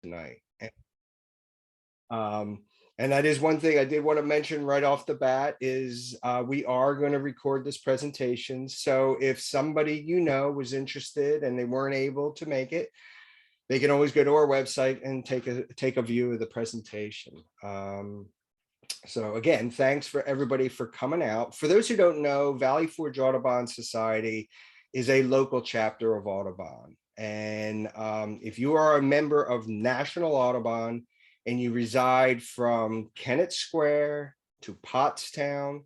tonight. And that is one thing I did want to mention right off the bat is we are going to record this presentation. So if somebody was interested and they weren't able to make it, they can always go to our website and take a view of the presentation. So again, thanks for everybody for coming out. For those who don't know, Valley Forge Audubon Society is a local chapter of Audubon. And if you are a member of National Audubon and you reside from Kennett Square to Pottstown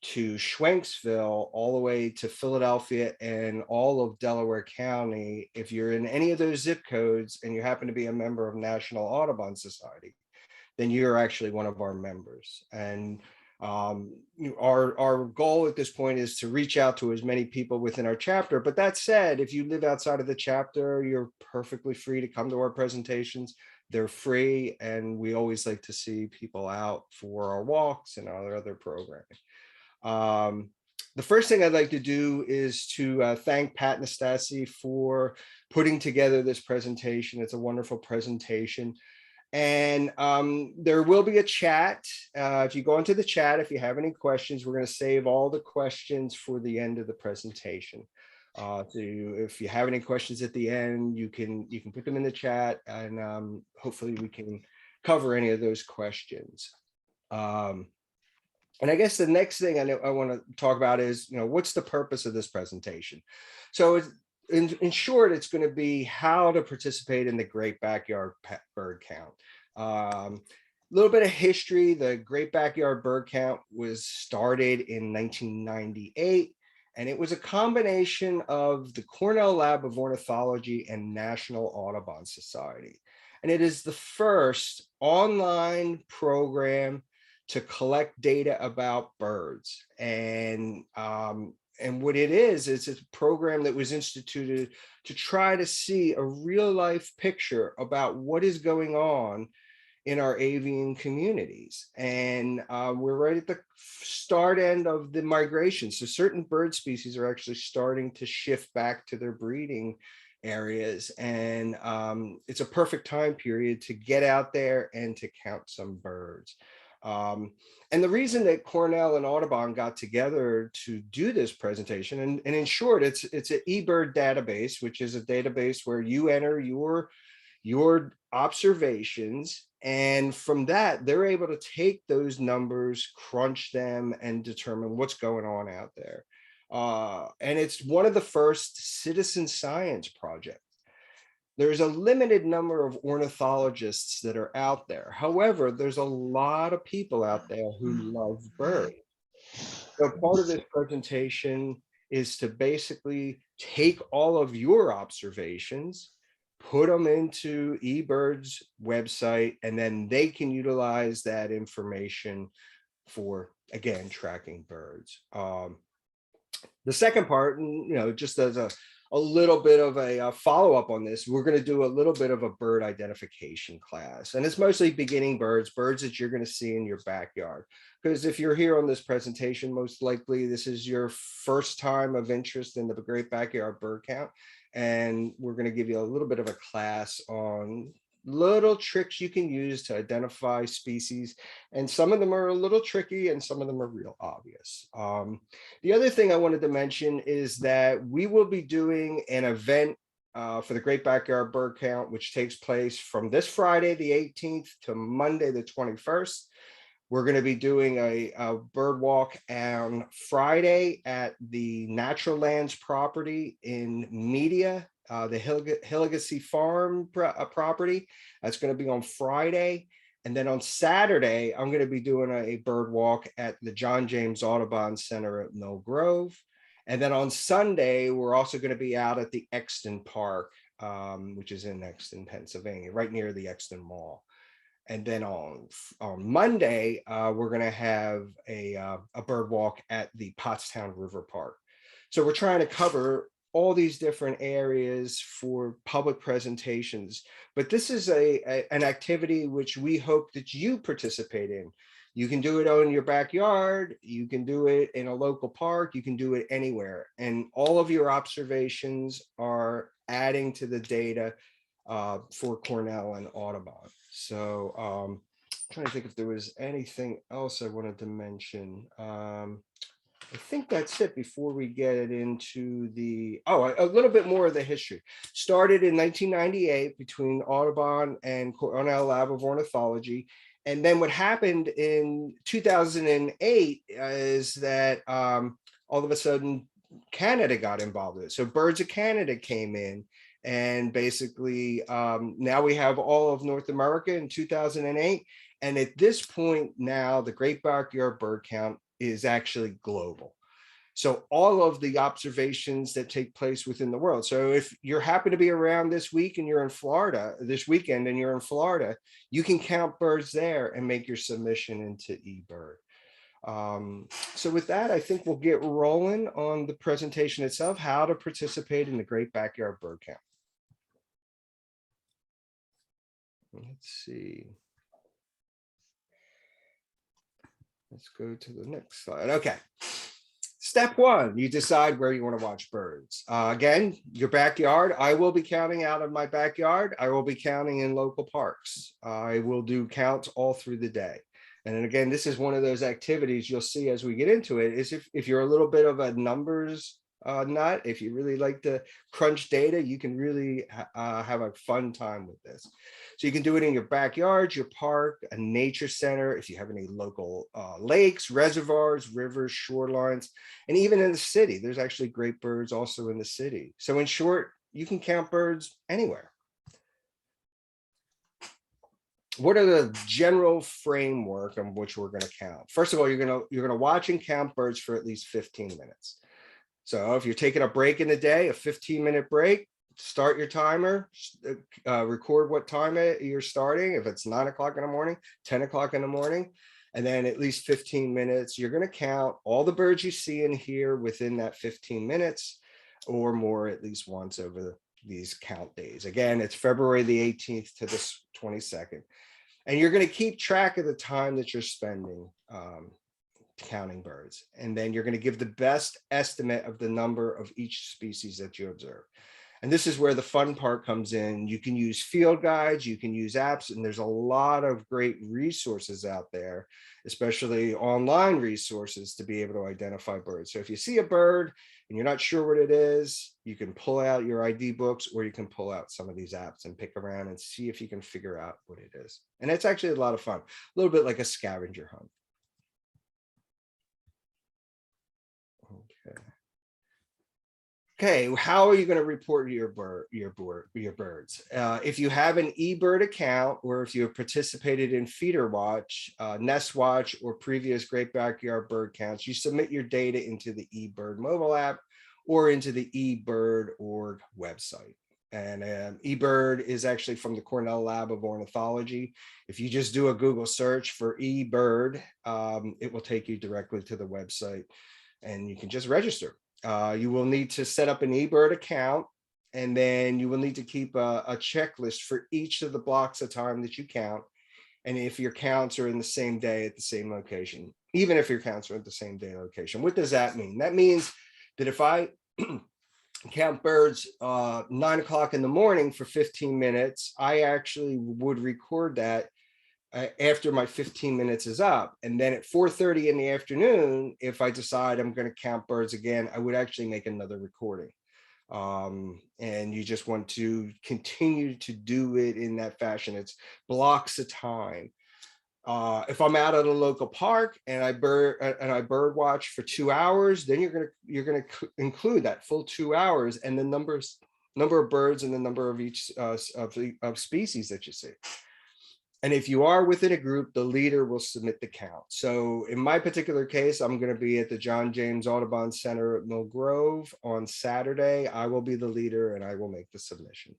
to Schwenksville, all the way to Philadelphia and all of Delaware County, if you're in any of those zip codes and you happen to be a member of National Audubon Society, then you're actually one of our members. And our goal at this point is to reach out to as many people within our chapter. But that said, if you live outside of the chapter, you're perfectly free to come to our presentations. They're free, and we always like to see people out for our walks and our other programming. The first thing I'd like to do is to thank Pat Nastasi for putting together this presentation. It's a wonderful presentation. And there will be a chat. If you go into the chat, if you have any questions, we're going to save all the questions for the end of the presentation. If you have any questions at the end, you can put them in the chat, and hopefully we can cover any of those questions. And I guess the next thing I want to talk about is, what's the purpose of this presentation? So in short, it's going to be how to participate in the Great Backyard Bird Count. A little bit of history. The Great Backyard Bird Count was started in 1998, and it was a combination of the Cornell Lab of Ornithology and National Audubon Society. And it is the first online program to collect data about birds. And what it is it's a program that was instituted to try to see a real life picture about what is going on in our avian communities. And we're right at the start end of the migration. So certain bird species are actually starting to shift back to their breeding areas. And it's a perfect time period to get out there and to count some birds. And the reason that Cornell and Audubon got together to do this presentation, and in short, it's an eBird database, which is a database where you enter your observations, and from that, they're able to take those numbers, crunch them, and determine what's going on out there. And it's one of the first citizen science projects. There's a limited number of ornithologists that are out there. However, there's a lot of people out there who love birds. So part of this presentation is to basically take all of your observations, put them into eBird's website, and then they can utilize that information for, again, tracking birds. The second part, just as a little bit of a follow-up on this, we're going to do a little bit of a bird identification class. And it's mostly beginning birds that you're going to see in your backyard. Because if you're here on this presentation, most likely this is your first time of interest in the Great Backyard Bird Count. And we're going to give you a little bit of a class on little tricks you can use to identify species, and some of them are a little tricky and some of them are real obvious. The other thing I wanted to mention is that we will be doing an event for the Great Backyard Bird Count, which takes place from this Friday the 18th to Monday the 21st. We're going to be doing a bird walk on Friday at the Natural Lands property in Media, the Hillagasee Farm property. That's going to be on Friday. And then on Saturday, I'm going to be doing a bird walk at the John James Audubon Center at Mill Grove. And then on Sunday, we're also going to be out at the Exton Park, which is in Exton, Pennsylvania, right near the Exton Mall. And then on Monday, we're going to have a bird walk at the Pottstown River Park. So we're trying to cover all these different areas for public presentations. But this is an activity which we hope that you participate in. You can do it on your backyard. You can do it in a local park. You can do it anywhere. And all of your observations are adding to the data for Cornell and Audubon. So trying to think if there was anything else I wanted to mention. I think that's it before we get into a little bit more of the history. Started in 1998 between Audubon and Cornell Lab of Ornithology. And then what happened in 2008 is that all of a sudden Canada got involved with it. So Birds of Canada came in, and basically now we have all of North America in 2008. And at this point now, the Great Backyard Bird Count is actually global. So all of the observations that take place within the world. So if you're happen to be around this week and you're in Florida, this weekend and you're in Florida, you can count birds there and make your submission into eBird. So with that, I think we'll get rolling on the presentation itself, how to participate in the Great Backyard Bird Count. Let's see. Let's go to the next slide. Okay. Step one, you decide where you want to watch birds. Again, your backyard. I will be counting out of my backyard. I will be counting in local parks. I will do counts all through the day. And then again, this is one of those activities you'll see as we get into it, is if you're a little bit of a numbers nut, if you really like to crunch data, you can really have a fun time with this. So you can do it in your backyard, your park, a nature center, if you have any local lakes, reservoirs, rivers, shorelines, and even in the city. There's actually great birds also in the city. So in short, you can count birds anywhere. What are the general framework on which we're going to count? First of all, you're going to watch and count birds for at least 15 minutes. So if you're taking a break in the day, a 15-minute break, start your timer, record what time you're starting. If it's 9 o'clock in the morning, 10 o'clock in the morning, and then at least 15 minutes, you're going to count all the birds you see in here within that 15 minutes or more, at least once over these count days. Again, it's February the 18th to the 22nd. And you're going to keep track of the time that you're spending counting birds. And then you're going to give the best estimate of the number of each species that you observe. And this is where the fun part comes in. You can use field guides, you can use apps, and there's a lot of great resources out there, especially online resources, to be able to identify birds. So if you see a bird and you're not sure what it is, you can pull out your ID books, or you can pull out some of these apps and pick around and see if you can figure out what it is. And it's actually a lot of fun, a little bit like a scavenger hunt. Okay, how are you going to report your birds? If you have an eBird account, or if you have participated in Feeder Watch, Nest Watch, or previous Great Backyard Bird Counts, you submit your data into the eBird mobile app or into the eBird.org website. And eBird is actually from the Cornell Lab of Ornithology. If you just do a Google search for eBird, it will take you directly to the website, and you can just register. You will need to set up an eBird account, and then you will need to keep a checklist for each of the blocks of time that you count. And if your counts are in the same day at the same location, even if your counts are at the same day location. What does that mean? That means that if I count birds 9 o'clock in the morning for 15 minutes, I actually would record that after my 15 minutes is up. And then at 4:30 in the afternoon, if I decide I'm going to count birds again, I would actually make another recording. And you just want to continue to do it in that fashion. It's blocks of time. If I'm out at a local park and I bird watch for 2 hours, then you're gonna include that full 2 hours and the number of birds and the number of each of species that you see. And if you are within a group, the leader will submit the count. So in my particular case, I'm going to be at the John James Audubon Center at Mill Grove on Saturday. I will be the leader and I will make the submission.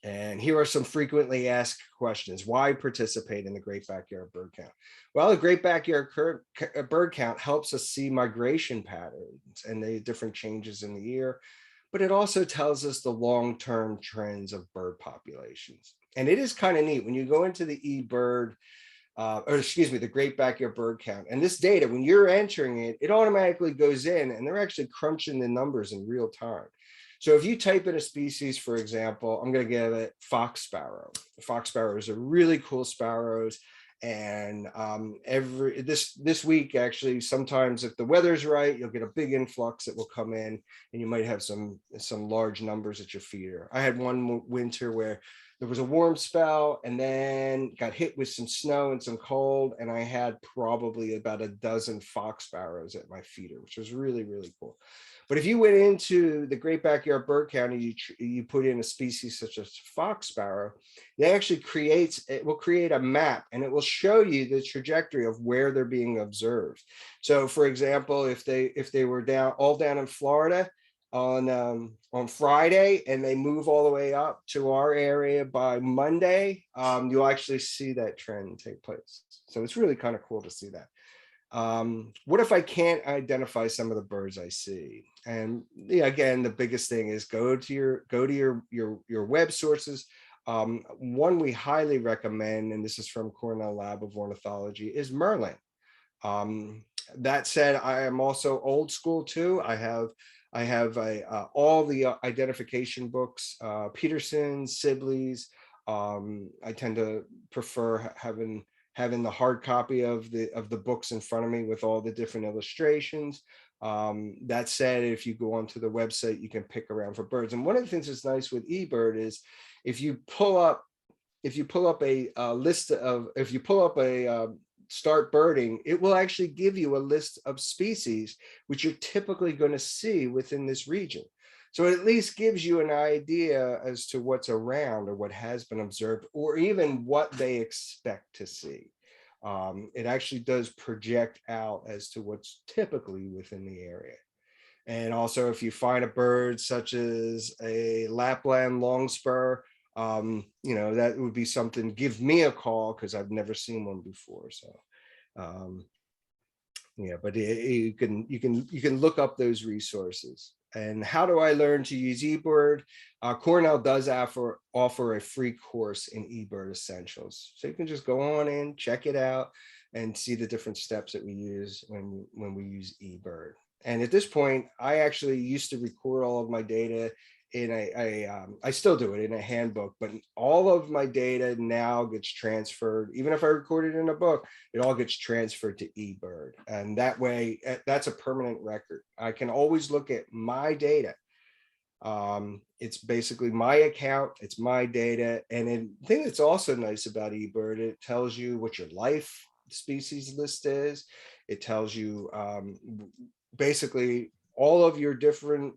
And here are some frequently asked questions. Why participate in the Great Backyard Bird Count? Well, the Great Backyard Bird Count helps us see migration patterns and the different changes in the year, but it also tells us the long-term trends of bird populations. And it is kind of neat when you go into the eBird, the Great Backyard Bird Count. And this data, when you're entering it, it automatically goes in and they're actually crunching the numbers in real time. So if you type in a species, for example, I'm going to give it fox sparrow. Fox sparrows are really cool sparrows. And this week, actually, sometimes if the weather's right, you'll get a big influx that will come in, and you might have some large numbers at your feeder. I had one winter where there was a warm spell and then got hit with some snow and some cold, and I had probably about a dozen fox sparrows at my feeder, which was really, really cool. But if you went into the Great Backyard Bird Counter, you put in a species such as fox sparrow, it will create a map, and it will show you the trajectory of where they're being observed. So for example, if they were down in Florida on Friday, and they move all the way up to our area by Monday, you'll actually see that trend take place. So it's really kind of cool to see that. What if I can't identify some of the birds I see? And yeah, again, the biggest thing is go to your web sources. One we highly recommend, and this is from Cornell Lab of Ornithology, is Merlin. That said, I am also old school too. I have all the identification books, Peterson, Sibley's. I tend to prefer having the hard copy of the books in front of me with all the different illustrations. That said, if you go onto the website, you can pick around for birds. And one of the things that's nice with eBird is if you pull up a list of, if you pull up a start birding, it will actually give you a list of species which you're typically going to see within this region. So it at least gives you an idea as to what's around or what has been observed, or even what they expect to see. It actually does project out as to what's typically within the area. And also, if you find a bird such as a Lapland longspur, that would be something, give me a call, because I've never seen one before. So yeah, but you can look up those resources. And how do I learn to use eBird? Cornell does offer a free course in eBird Essentials. So you can just go on in, check it out, and see the different steps that we use when we use eBird. And at this point, I actually used to record all of my data in I still do it in a handbook, but all of my data now gets transferred. Even if I record it in a book, it all gets transferred to eBird. And that way, that's a permanent record. I can always look at my data. It's basically my account, it's my data. And the thing that's also nice about eBird, it tells you what your life species list is. It tells you basically all of your different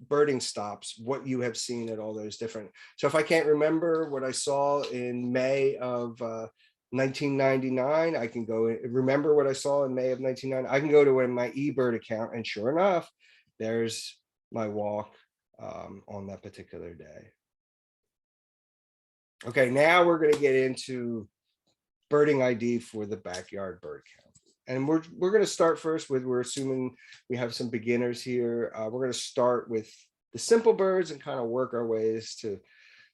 birding stops, what you have seen at all those different. So if I can't remember what I saw in May of 1999, I can go remember what I saw in May of 1999. I can go to my eBird account, and sure enough, there's my walk on that particular day. Okay, now we're going to get into birding ID for the backyard bird count. And we're going to start first with, we're assuming we have some beginners here. We're going to start with the simple birds and kind of work our ways to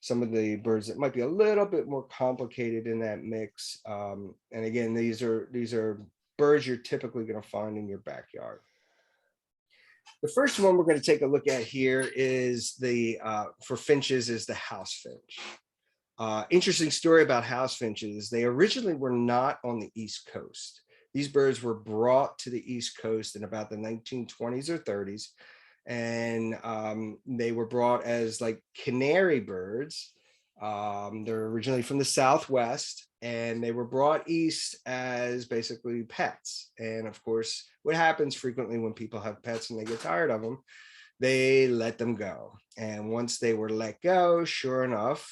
some of the birds that might be a little bit more complicated in that mix. And again, these are birds you're typically going to find in your backyard. The first one we're going to take a look at here is for finches, is the house finch. Interesting story about house finches. They originally were not on the East Coast. These birds were brought to the East Coast in about the 1920s or 30s. And they were brought as like canary birds. They're originally from the Southwest, and they were brought east as basically pets. And of course, what happens frequently when people have pets and they get tired of them, they let them go. And once they were let go, sure enough,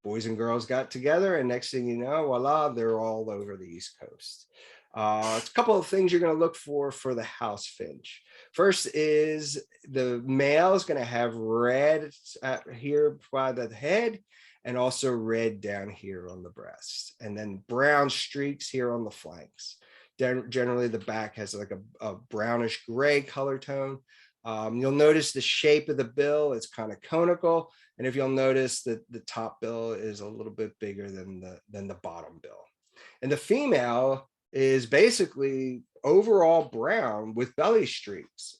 boys and girls got together, and next thing you know, voila, they're all over the East Coast. It's a couple of things you're going to look for the house finch. First is the male is going to have red here by the head, and also red down here on the breast, and then brown streaks here on the flanks. Generally, the back has like a brownish gray color tone. You'll notice the shape of the bill, it's kind of conical. And if you'll notice that the top bill is a little bit bigger than the bottom bill. And the female is basically overall brown with belly streaks.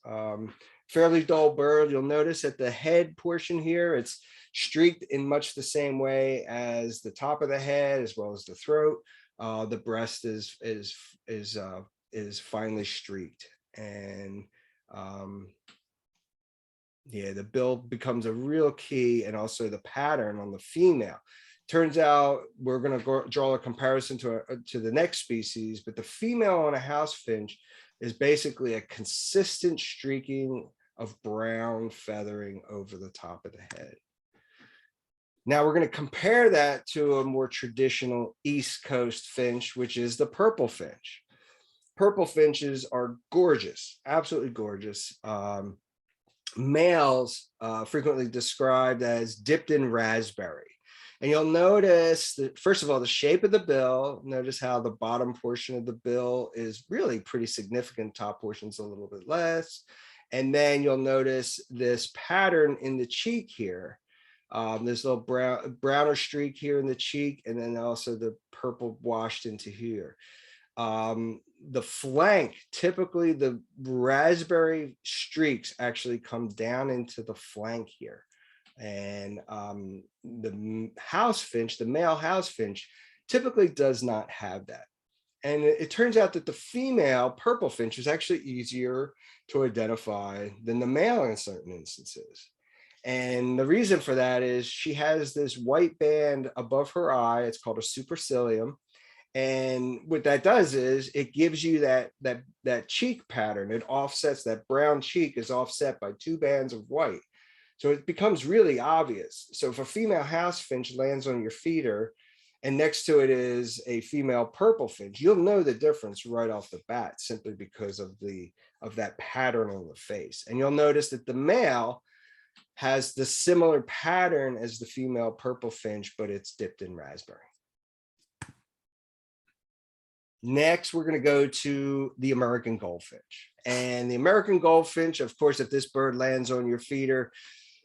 Fairly dull bird. You'll notice at the head portion here, it's streaked in much the same way as the top of the head, as well as the throat. The breast is finely streaked, and yeah, the bill becomes a real key, and also the pattern on the female. Turns out we're going to draw a comparison to the next species, but the female on a house finch is basically a consistent streaking of brown feathering over the top of the head. Now we're going to compare that to a more traditional East Coast finch, which is the purple finch. Purple finches are gorgeous, absolutely gorgeous. Males frequently described as dipped in raspberry. And you'll notice that, first of all, the shape of the bill. Notice how the bottom portion of the bill is really pretty significant. Top portion's a little bit less. And then you'll notice this pattern in the cheek here. This little browner streak here in the cheek, and then also the purple washed into here. The flank, typically the raspberry streaks actually come down into the flank here. And the house finch, the male house finch, typically does not have that. And it turns out that the female purple finch is actually easier to identify than the male in certain instances. And the reason for that is she has this white band above her eye. It's called a supercilium. And what that does is it gives you that cheek pattern. It offsets, that brown cheek is offset by two bands of white. So it becomes really obvious. So if a female house finch lands on your feeder and next to it is a female purple finch, you'll know the difference right off the bat, simply because of that pattern on the face. And you'll notice that the male has the similar pattern as the female purple finch, but it's dipped in raspberry. Next, we're going to go to the American goldfinch. And the American goldfinch, of course, if this bird lands on your feeder,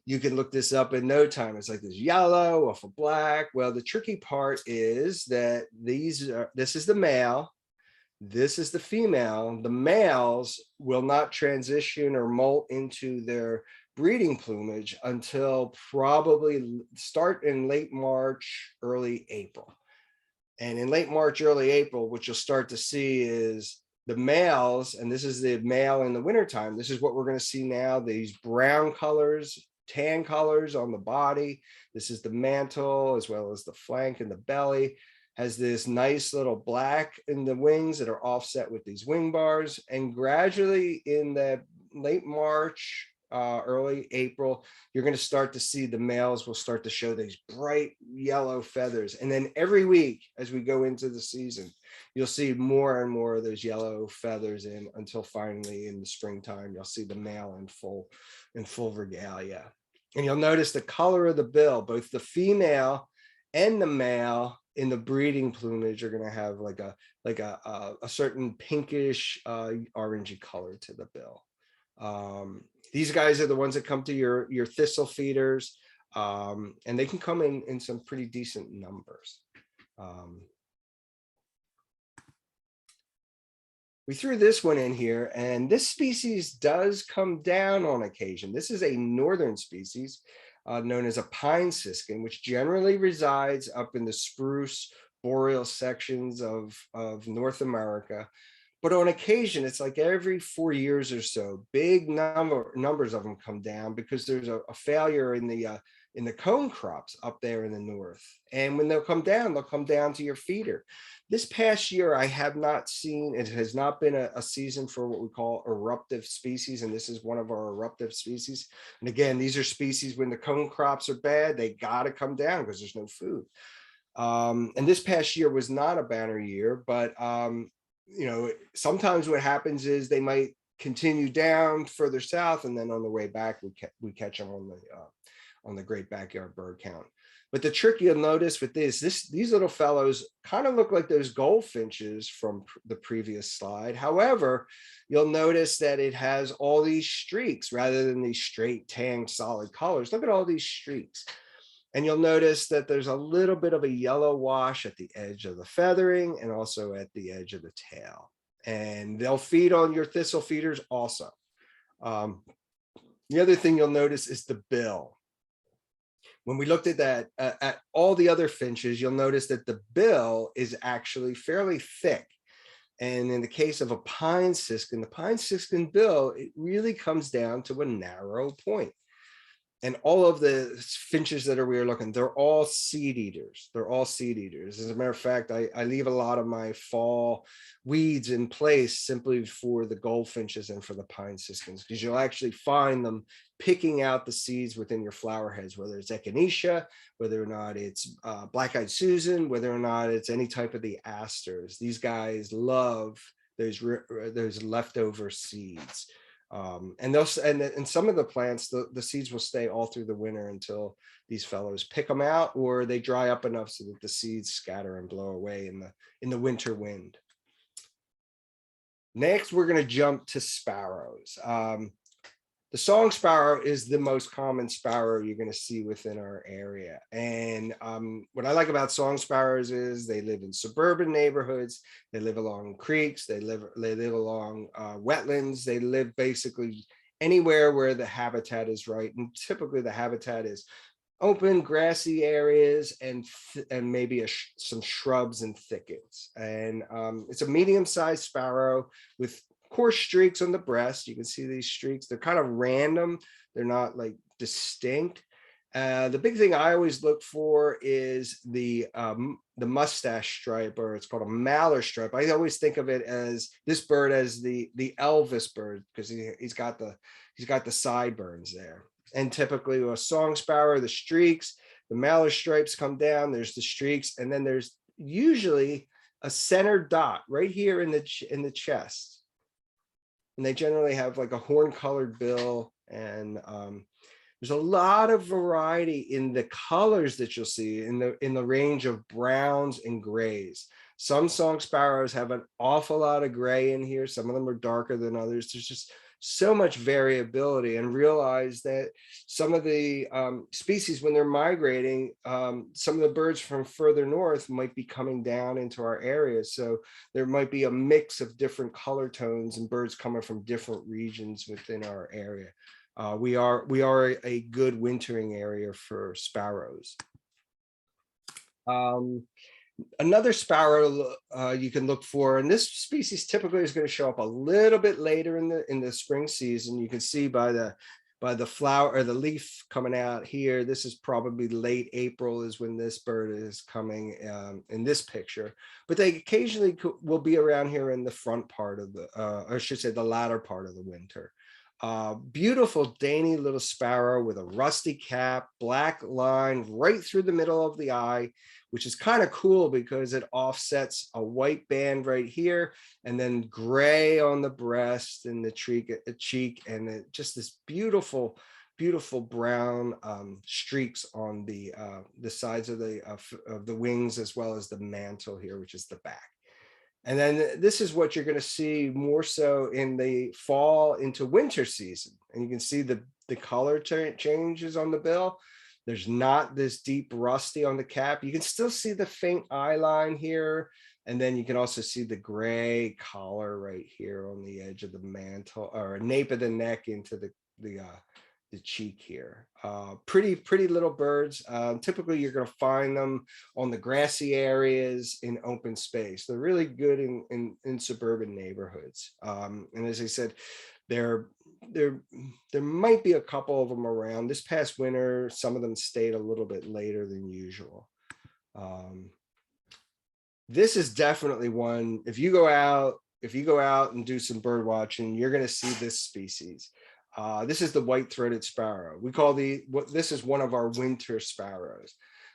you can look this up in no time. It's like this yellow off of black. Well, the tricky part is that this is the male, this is the female. The males will not transition or molt into their breeding plumage until probably start in late March, early April. And in late March, early April, what you'll start to see is the males, and this is the male in the wintertime. This is what we're going to see now, these brown colors, tan colors on the body. This is the mantle, as well as the flank and the belly. Has this nice little black in the wings that are offset with these wing bars. And gradually in the late March, early April, you're going to start to see the males will start to show these bright yellow feathers. And then every week as we go into the season, you'll see more and more of those yellow feathers in, until finally in the springtime, you'll see the male in full regalia. And you'll notice the color of the bill, both the female and the male in the breeding plumage are going to have like a certain pinkish orangey color to the bill. These guys are the ones that come to your thistle feeders, and they can come in some pretty decent numbers. We threw this one in here, and this species does come down on occasion. This is a northern species known as a pine siskin, which generally resides up in the spruce boreal sections of North America. But on occasion, it's like every 4 years or so, big numbers of them come down because there's a failure in the cone crops up there in the north. And when they'll come down to your feeder. This past year, I have not seen, it has not been a season for what we call eruptive species, and this is one of our eruptive species. And again, these are species when the cone crops are bad, they got to come down because there's no food. And this past year was not a banner year, but you know, sometimes what happens is they might continue down further south, and then on the way back, we catch them on the Great Backyard Bird Count. But the trick you'll notice with these little fellows kind of look like those goldfinches from the previous slide. However, you'll notice that it has all these streaks rather than these straight tan solid colors. Look at all these streaks. And you'll notice that there's a little bit of a yellow wash at the edge of the feathering and also at the edge of the tail. And they'll feed on your thistle feeders also. The other thing you'll notice is the bill. When we looked at that, at all the other finches, you'll notice that the bill is actually fairly thick. And in the case of a pine siskin, the pine siskin bill, it really comes down to a narrow point. And all of the finches that we are looking, they're all seed eaters. They're all seed eaters. As a matter of fact, I leave a lot of my fall weeds in place simply for the goldfinches and for the pine siskins, because you'll actually find them picking out the seeds within your flower heads, whether it's echinacea, whether or not it's black-eyed Susan, whether or not it's any type of the asters. These guys love those leftover seeds. And some of the plants, the seeds will stay all through the winter until these fellows pick them out, or they dry up enough so that the seeds scatter and blow away in the winter wind. Next, we're going to jump to sparrows. The song sparrow is the most common sparrow you're going to see within our area. And what I like about song sparrows is they live in suburban neighborhoods. They live along creeks. They live along wetlands. They live basically anywhere where the habitat is right. And typically the habitat is open grassy areas and maybe some shrubs and thickets. And it's a medium-sized sparrow with coarse streaks on the breast. You can see these streaks. They're kind of random. They're not like distinct. The big thing I always look for is the mustache stripe, or it's called a malar stripe. I always think of it as this bird as the Elvis bird, because he's got the sideburns there. And typically a song sparrow, the streaks, the malar stripes come down. There's the streaks, and then there's usually a center dot right here in the chest. And they generally have like a horn colored bill, and there's a lot of variety in the colors that you'll see in the range of browns and grays. Some song sparrows have an awful lot of gray in here. Some of them are darker than others. There's just so much variability, and realize that some of the species, when they're migrating, some of the birds from further north might be coming down into our area. So there might be a mix of different color tones and birds coming from different regions within our area. We are a good wintering area for sparrows. Another sparrow you can look for, and this species typically is going to show up a little bit later in the spring season. You can see by the flower or the leaf coming out here. This is probably late April is when this bird is coming in this picture, but they occasionally will be around here in the front part of the, or I should say the latter part of the winter. Beautiful dainty little sparrow with a rusty cap, black line right through the middle of the eye, which is kind of cool because it offsets a white band right here, and then gray on the breast and the cheek, and just this beautiful brown streaks on the sides of the wings, as well as the mantle here, which is the back. And then this is what you're going to see more so in the fall into winter season. And you can see the color changes on the bill. There's not this deep rusty on the cap. You can still see the faint eye line here. And then you can also see the gray collar right here on the edge of the mantle, or nape of the neck into the cheek here. Pretty little birds. Typically you're going to find them on the grassy areas in open space. They're really good in suburban neighborhoods. And as I said, there might be a couple of them around. This past winter, some of them stayed a little bit later than usual. This is definitely one, if you go out and do some bird watching, you're going to see this species. This is the white-throated sparrow. This is one of our winter sparrows.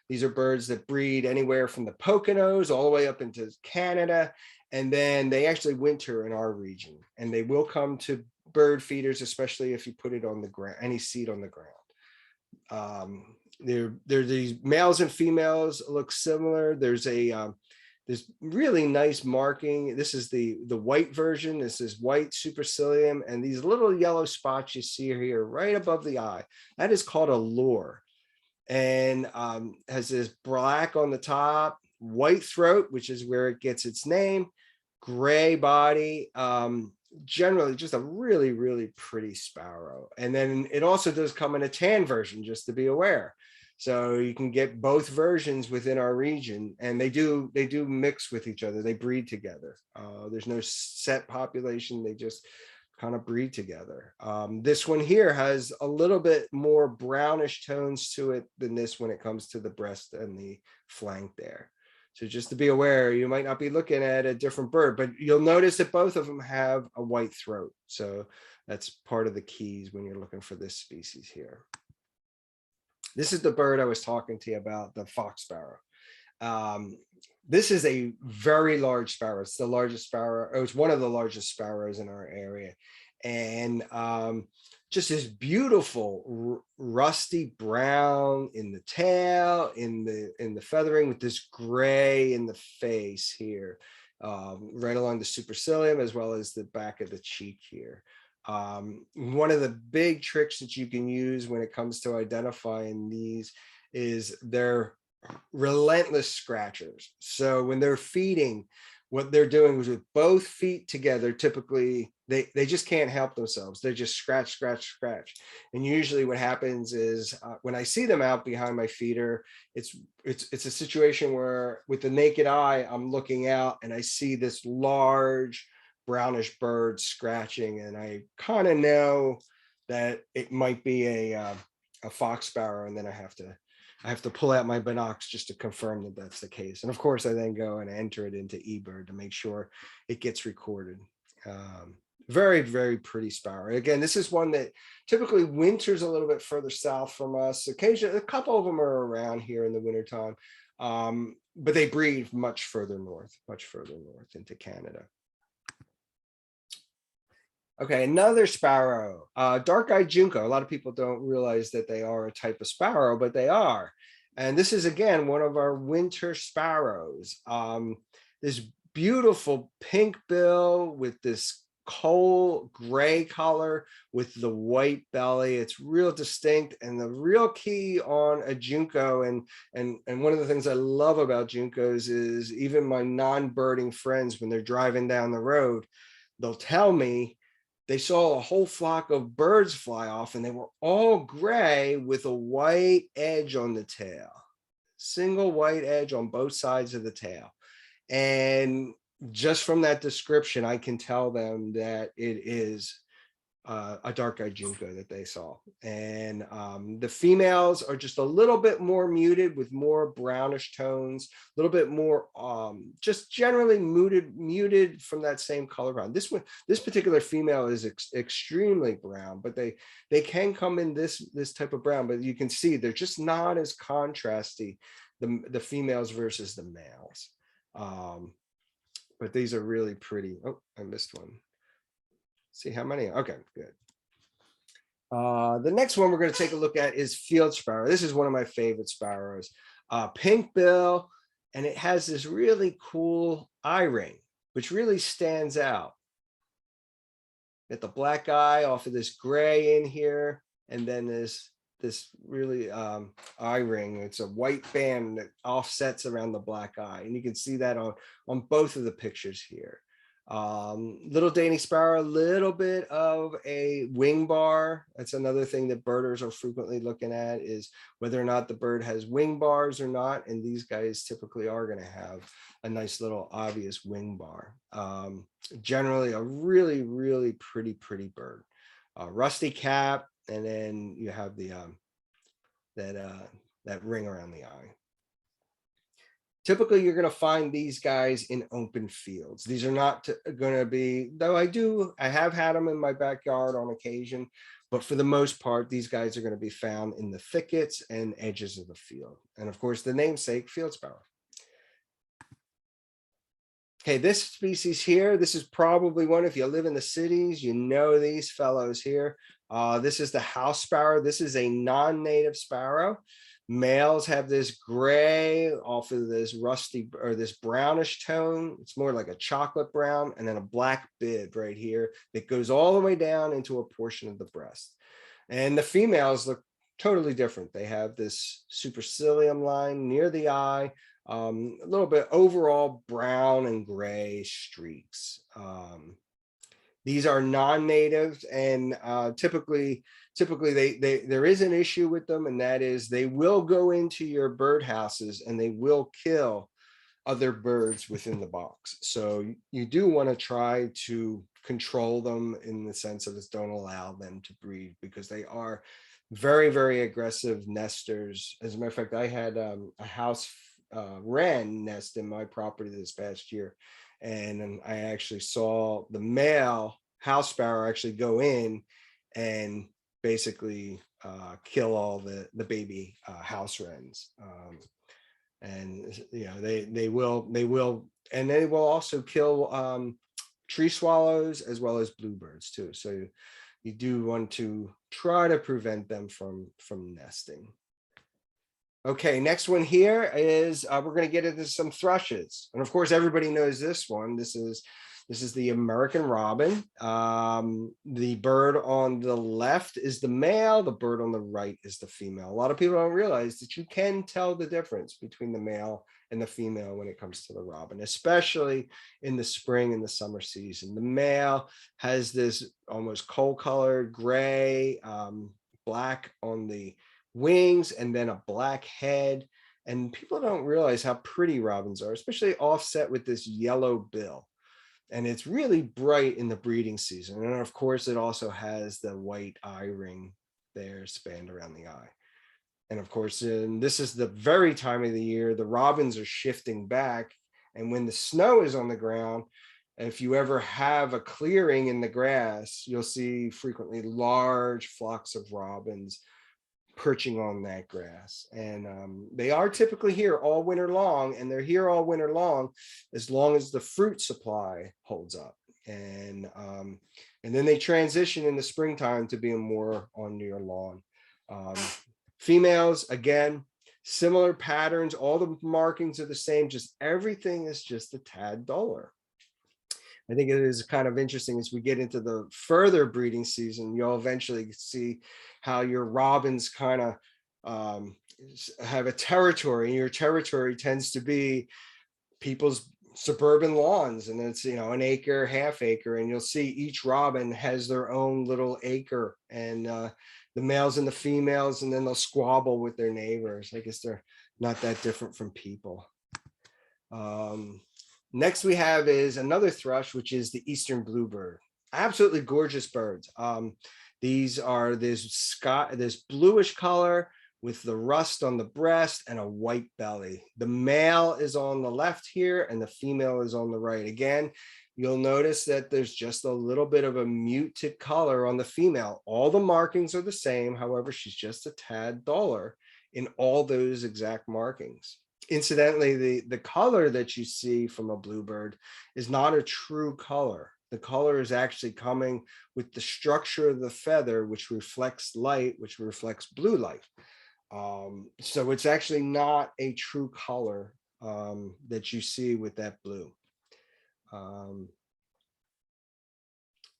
These are birds that breed anywhere from the Poconos all the way up into Canada, and then they actually winter in our region. And they will come to bird feeders, especially if you put it on the ground, any seed on the ground. They're these males and females look similar. There's really nice marking. This is the white version. This is white supercilium, and these little yellow spots you see here right above the eye, that is called a lure, and has this black on the top, white throat, which is where it gets its name, gray body. generally just a really, really pretty sparrow. And then it also does come in a tan version, just to be aware. So you can get both versions within our region, and they do mix with each other. They breed together. There's no set population. They just kind of breed together. This one here has a little bit more brownish tones to it than this when it comes to the breast and the flank there. So just to be aware, you might not be looking at a different bird, but you'll notice that both of them have a white throat. So that's part of the keys when you're looking for this species here. This is the bird I was talking to you about, the fox sparrow. This is a very large sparrow. It's the largest sparrow. It's one of the largest sparrows in our area. And just this beautiful rusty brown in the tail, in the feathering, with this gray in the face here, right along the supercilium, as well as the back of the cheek here. One of the big tricks that you can use when it comes to identifying these is they're relentless scratchers. So when they're feeding, what they're doing is with both feet together, typically they just can't help themselves. They just scratch, scratch, scratch. And usually what happens is when I see them out behind my feeder, it's a situation where with the naked eye, I'm looking out and I see this large brownish bird scratching, and I kind of know that it might be a fox sparrow, and then I have to pull out my binocs just to confirm that that's the case. And of course, I then go and enter it into eBird to make sure it gets recorded. Very, very pretty sparrow. Again, this is one that typically winters a little bit further south from us. Occasionally, a couple of them are around here in the wintertime, but they breed much further north into Canada. Okay, another sparrow, dark-eyed junco. A lot of people don't realize that they are a type of sparrow, but they are. And this is, again, one of our winter sparrows. This beautiful pink bill with this coal gray color with the white belly. It's real distinct. And the real key on a junco, and one of the things I love about juncos is even my non-birding friends, when they're driving down the road, they'll tell me they saw a whole flock of birds fly off, and they were all gray with a white edge on the tail, single white edge on both sides of the tail. And just from that description, I can tell them that it is a dark-eyed junco that they saw. And the females are just a little bit more muted with more brownish tones, a little bit more just generally muted from that same color brown. This particular female is extremely brown, but they can come in this type of brown, but you can see they're just not as contrasty, the females versus the males. But these are really pretty. Oh, I missed one. See how many? Okay, good. The next one we're going to take a look at is field sparrow. This is one of my favorite sparrows. Pink bill, and it has this really cool eye ring, which really stands out. Get the black eye off of this gray in here, and then this really eye ring. It's a white band that offsets around the black eye, and you can see that on both of the pictures here. Little Dany sparrow, a little bit of a wing bar. That's another thing that birders are frequently looking at, is whether or not the bird has wing bars or not. And these guys typically are going to have a nice little obvious wing bar. Generally a really, really pretty bird. Rusty cap, and then you have the that ring around the eye. Typically, you're going to find these guys in open fields. These are not going to be, though I have had them in my backyard on occasion, but for the most part, these guys are going to be found in the thickets and edges of the field. And of course, the namesake, field sparrow. Okay, this species here, this is probably one, if you live in the cities, you know these fellows here. This is the house sparrow. This is a non-native sparrow. Males have this gray off of this rusty or this brownish tone. It's more like a chocolate brown, and then a black bib right here that goes all the way down into a portion of the breast. And the females look totally different. They have this supercilium line near the eye, a little bit overall brown and gray streaks. These are non-natives, and typically there is an issue with them, and that is they will go into your birdhouses and they will kill other birds within the box. So you do want to try to control them in the sense of don't allow them to breed, because they are very, very aggressive nesters. As a matter of fact, I had a house wren nest in my property this past year, and I actually saw the male house sparrow actually go in and basically kill all the baby house wrens. And they will, and they will also kill tree swallows as well as bluebirds too. So you do want to try to prevent them from nesting. Okay, next one here is we're going to get into some thrushes, and of course everybody knows this one. This is the American robin. The bird on the left is the male. The bird on the right is the female. A lot of people don't realize that you can tell the difference between the male and the female when it comes to the robin, especially in the spring and the summer season. The male has this almost coal colored gray, black on the wings, and then a black head. And people don't realize how pretty robins are, especially offset with this yellow bill. And it's really bright in the breeding season. And of course, it also has the white eye ring there spanned around the eye. And of course, this is the very time of the year the robins are shifting back. And when the snow is on the ground, if you ever have a clearing in the grass, you'll see frequently large flocks of robins perching on that grass. And they are typically here all winter long, and they're here all winter long as the fruit supply holds up. And then they transition in the springtime to being more on your lawn. Females, again, similar patterns, all the markings are the same, just everything is just a tad duller. I think it is kind of interesting as we get into the further breeding season, you'll eventually see how your robins kind of have a territory, and your territory tends to be people's suburban lawns, and it's an acre, half acre, and you'll see each robin has their own little acre, and the males and the females, and then they'll squabble with their neighbors. I guess they're not that different from people. Next we have is another thrush, which is the eastern bluebird. Absolutely gorgeous birds. These are this bluish color with the rust on the breast and a white belly. The male is on the left here and the female is on the right. Again, you'll notice that there's just a little bit of a muted color on the female. All the markings are the same. However, she's just a tad duller in all those exact markings. Incidentally, the color that you see from a bluebird is not a true color. The color is actually coming with the structure of the feather, which reflects light, which reflects blue light. So it's actually not a true color that you see with that blue.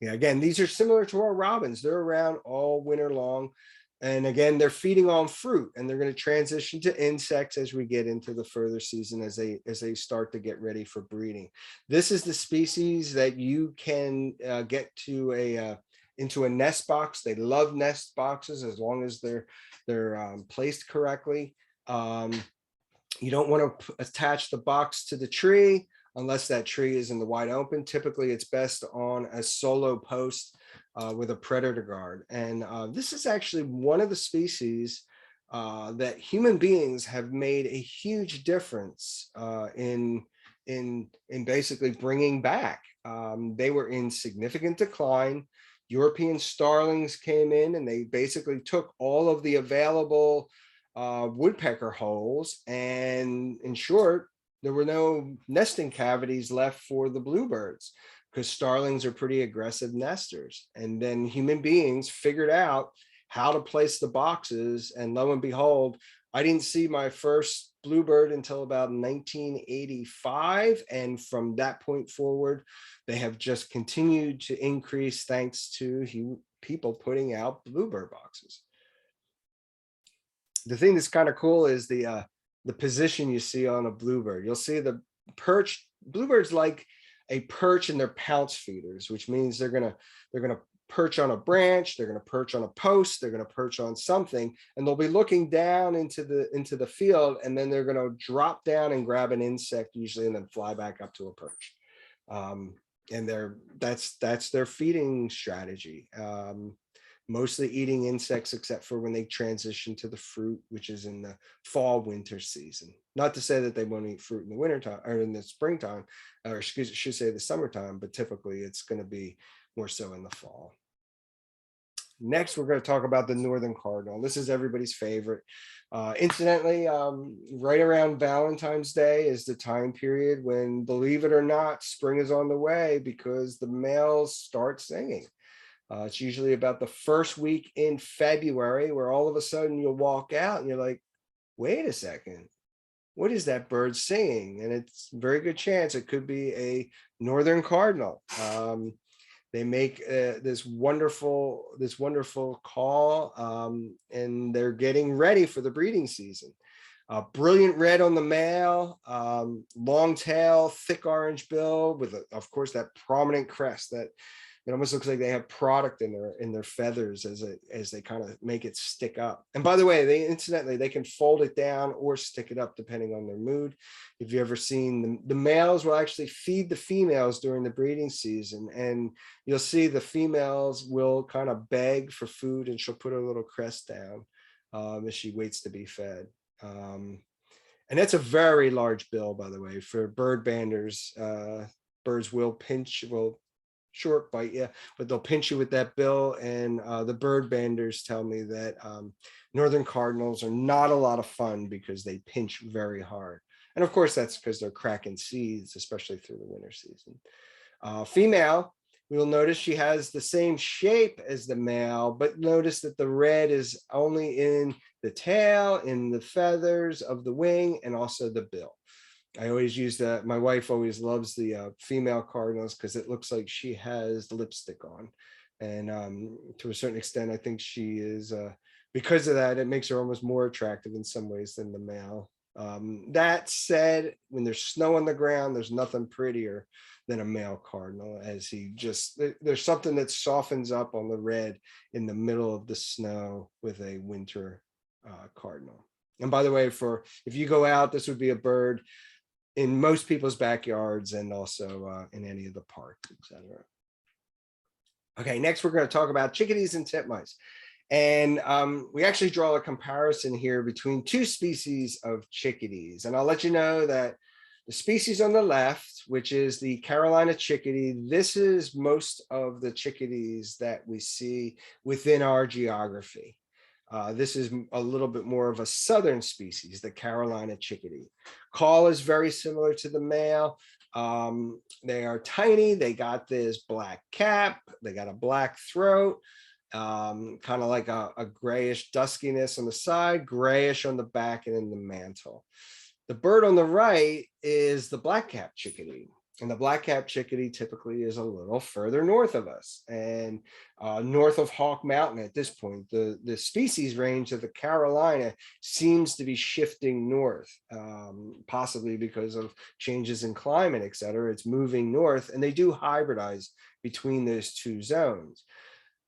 Yeah, again, these are similar to our robins. They're around all winter long. And again, they're feeding on fruit, and they're going to transition to insects as we get into the further season, as they start to get ready for breeding. This is the species that you can get to into a nest box. They love nest boxes as long as they're placed correctly. You don't want to attach the box to the tree unless that tree is in the wide open. Typically, it's best on a solo post with a predator guard. And this is actually one of the species that human beings have made a huge difference in basically bringing back. They were in significant decline. European starlings came in and they basically took all of the available woodpecker holes, and in short, there were no nesting cavities left for the bluebirds, because starlings are pretty aggressive nesters. And then human beings figured out how to place the boxes, and lo and behold, I didn't see my first bluebird until about 1985, and from that point forward they have just continued to increase thanks to people putting out bluebird boxes. The thing that's kind of cool is the position you see on a bluebird. You'll see the perch. Bluebirds like a perch and they're pounce feeders, which means they're gonna perch on a branch, they're gonna perch on a post, they're gonna perch on something, and they'll be looking down into the field, and then they're gonna drop down and grab an insect usually, and then fly back up to a perch. And that's their feeding strategy. Mostly eating insects, except for when they transition to the fruit, which is in the fall winter season. Not to say that they won't eat fruit in the wintertime or in the springtime, or excuse me, should say the summertime, but typically it's going to be more so in the fall. Next, we're going to talk about the northern cardinal. This is everybody's favorite. Incidentally, right around Valentine's Day is the time period when, believe it or not, spring is on the way, because the males start singing. It's usually about the first week in February, where all of a sudden you'll walk out and you're like, wait a second, what is that bird singing? And it's a very good chance it could be a northern cardinal. They make this wonderful call, and they're getting ready for the breeding season. Brilliant red on the male, long tail, thick orange bill with, of course, that prominent crest that it almost looks like they have product in their feathers as they kind of make it stick up. And by the way, incidentally, they can fold it down or stick it up depending on their mood. If you ever seen the males will actually feed the females during the breeding season, and you'll see the females will kind of beg for food, and she'll put her little crest down as she waits to be fed. And that's a very large bill, by the way, for bird banders. Birds will short bite you, but they'll pinch you with that bill. And the bird banders tell me that northern cardinals are not a lot of fun because they pinch very hard. And of course, that's because they're cracking seeds, especially through the winter season. Female, we'll notice she has the same shape as the male, but notice that the red is only in the tail, in the feathers of the wing, and also the bill. I always use that. My wife always loves the female cardinals because it looks like she has lipstick on. And to a certain extent, I think she is, because of that, it makes her almost more attractive in some ways than the male. That said, when there's snow on the ground, there's nothing prettier than a male cardinal, as there's something that softens up on the red in the middle of the snow with a winter cardinal. And by the way, if you go out, this would be a bird in most people's backyards, and also in any of the parks, etc. Okay, next we're going to talk about chickadees and titmice. And we actually draw a comparison here between two species of chickadees. And I'll let you know that the species on the left, which is the Carolina chickadee, this is most of the chickadees that we see within our geography. This is a little bit more of a southern species, the Carolina chickadee. Call is very similar to the male. They are tiny. They got this black cap. They got a black throat, kind of like a grayish duskiness on the side, grayish on the back and in the mantle. The bird on the right is the black-cap chickadee. And the black-cap chickadee typically is a little further north of us, and north of Hawk Mountain at this point. The species range of the Carolina seems to be shifting north, possibly because of changes in climate, et cetera. It's moving north, and they do hybridize between those two zones.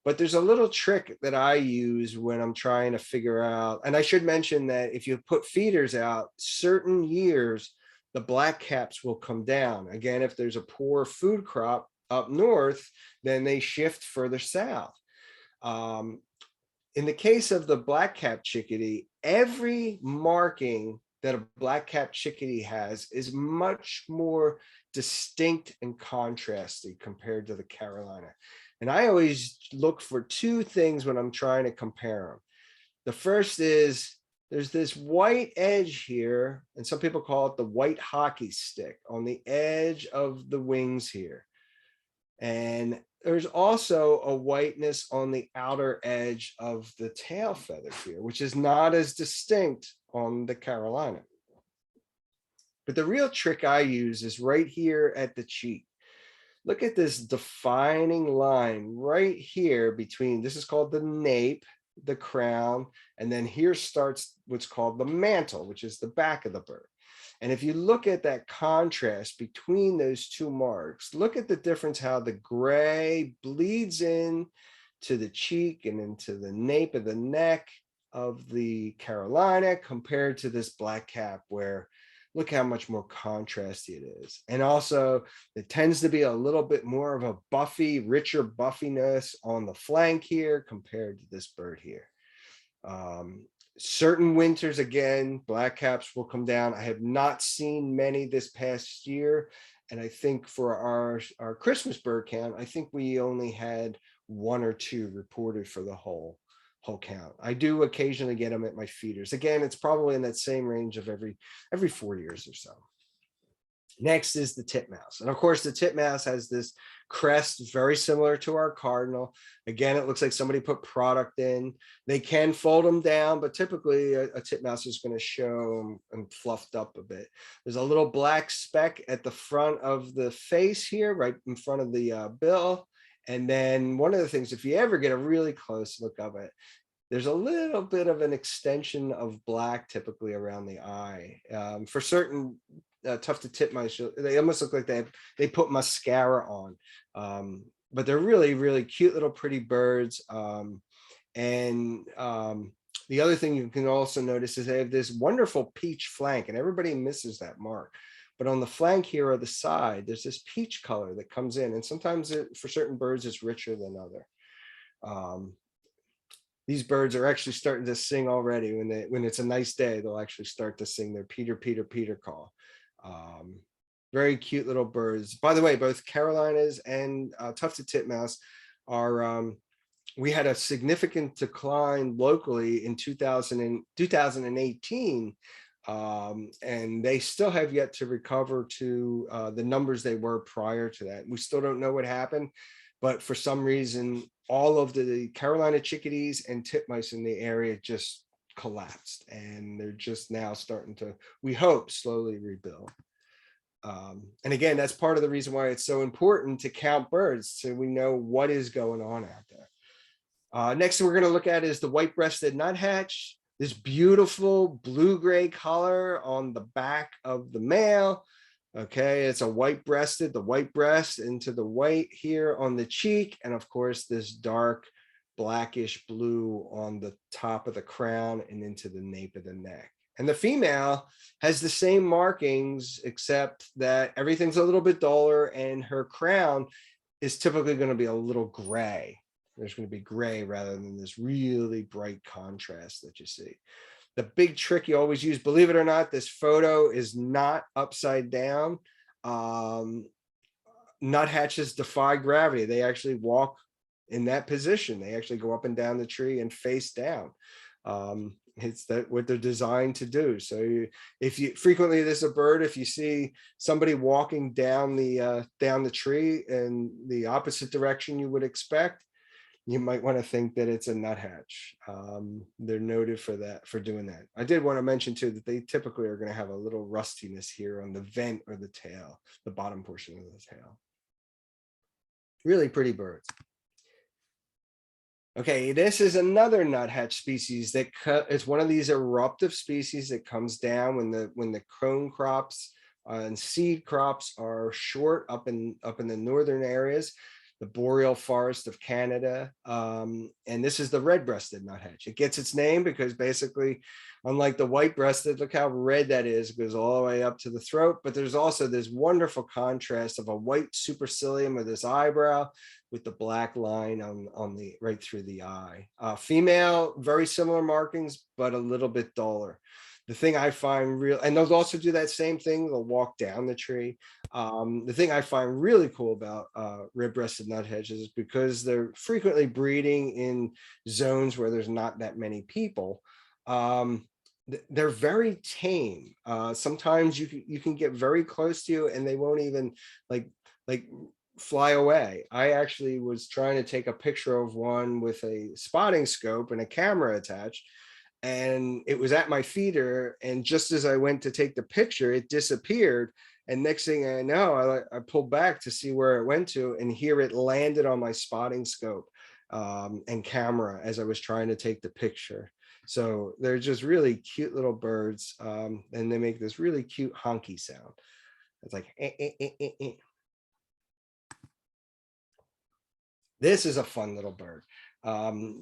But there's a little trick that I use when I'm trying to figure out, and I should mention that if you put feeders out, certain years, the black caps will come down. Again, if there's a poor food crop up north, then they shift further south. In the case of the black cap chickadee, every marking that a black cap chickadee has is much more distinct and contrasty compared to the Carolina. And I always look for two things when I'm trying to compare them. The first is, there's this white edge here, and some people call it the white hockey stick on the edge of the wings here. And there's also a whiteness on the outer edge of the tail feather here, which is not as distinct on the Carolina. But the real trick I use is right here at the cheek. Look at this defining line right here between, this is called the nape, the crown, and then here starts what's called the mantle, which is the back of the bird. And if you look at that contrast between those two marks, look at the difference, how the gray bleeds in to the cheek and into the nape of the neck of the Carolina compared to this black cap, where look how much more contrasty it is. And also it tends to be a little bit more of a buffy, richer buffiness on the flank here compared to this bird here. Certain winters, again, black caps will come down. I have not seen many this past year. And I think for our Christmas bird count, I think we only had 1 or 2 reported for the whole count. I do occasionally get them at my feeders. Again, it's probably in that same range of every 4 years or so. Next is the titmouse. And of course, the titmouse has this crest very similar to our cardinal. Again, it looks like somebody put product in. They can fold them down, but typically a titmouse is going to show them fluffed up a bit. There's a little black speck at the front of the face here, right in front of the bill. And then one of the things, if you ever get a really close look of it, there's a little bit of an extension of black typically around the eye. For certain tufted titmice, they almost look like they put mascara on. But they're really, really cute little pretty birds. The other thing you can also notice is they have this wonderful peach flank, and everybody misses that mark. But on the flank here or the side, there's this peach color that comes in. And sometimes for certain birds, it's richer than other. These birds are actually starting to sing already. When it's a nice day, they'll actually start to sing their Peter, Peter, Peter call. Very cute little birds. By the way, both Carolinas and tufted titmouse are, we had a significant decline locally in 2018. And they still have yet to recover to the numbers they were prior to that. We still don't know what happened, but for some reason, all of the Carolina chickadees and titmice in the area just collapsed, and they're just now starting to, we hope, slowly rebuild. And again, that's part of the reason why it's so important to count birds, so we know what is going on out there. Next we're going to look at is the white-breasted nuthatch. This beautiful blue-gray color on the back of the male. Okay, it's a white-breasted, the white breast into the white here on the cheek, and of course this dark blackish blue on the top of the crown and into the nape of the neck. And the female has the same markings, except that everything's a little bit duller, and her crown is typically going to be a little gray. There's going to be gray rather than this really bright contrast that you see. The big trick you always use, believe it or not, this photo is not upside down. Nuthatches defy gravity. They actually walk in that position. They actually go up and down the tree and face down. It's what they're designed to do. So if you frequently, there's a bird, if you see somebody walking down the tree in the opposite direction you would expect, you might want to think that it's a nuthatch. They're noted for that, for doing that. I did want to mention too that they typically are going to have a little rustiness here on the vent or the tail, the bottom portion of the tail. Really pretty birds. Okay, this is another nuthatch species that it's one of these eruptive species that comes down when the cone crops and seed crops are short up in the northern areas, the boreal forest of Canada. And this is the red-breasted nuthatch. It gets its name because basically, unlike the white-breasted, look how red that is. It goes all the way up to the throat, but there's also this wonderful contrast of a white supercilium with this eyebrow with the black line on the right through the eye. Female, very similar markings, but a little bit duller. The thing I find real, and they'll also do that same thing, they'll walk down the tree. The thing I find really cool about red-breasted nuthatches is because they're frequently breeding in zones where there's not that many people. They're very tame. Sometimes you can get very close to you and they won't even like fly away. I actually was trying to take a picture of one with a spotting scope and a camera attached, and it was at my feeder, and just as I went to take the picture, it disappeared. And next thing I know, I pulled back to see where it went to, and here it landed on my spotting scope. and camera as I was trying to take the picture. So they're just really cute little birds, and they make this really cute honky sound. It's like, eh, eh, eh, eh, eh. This is a fun little bird.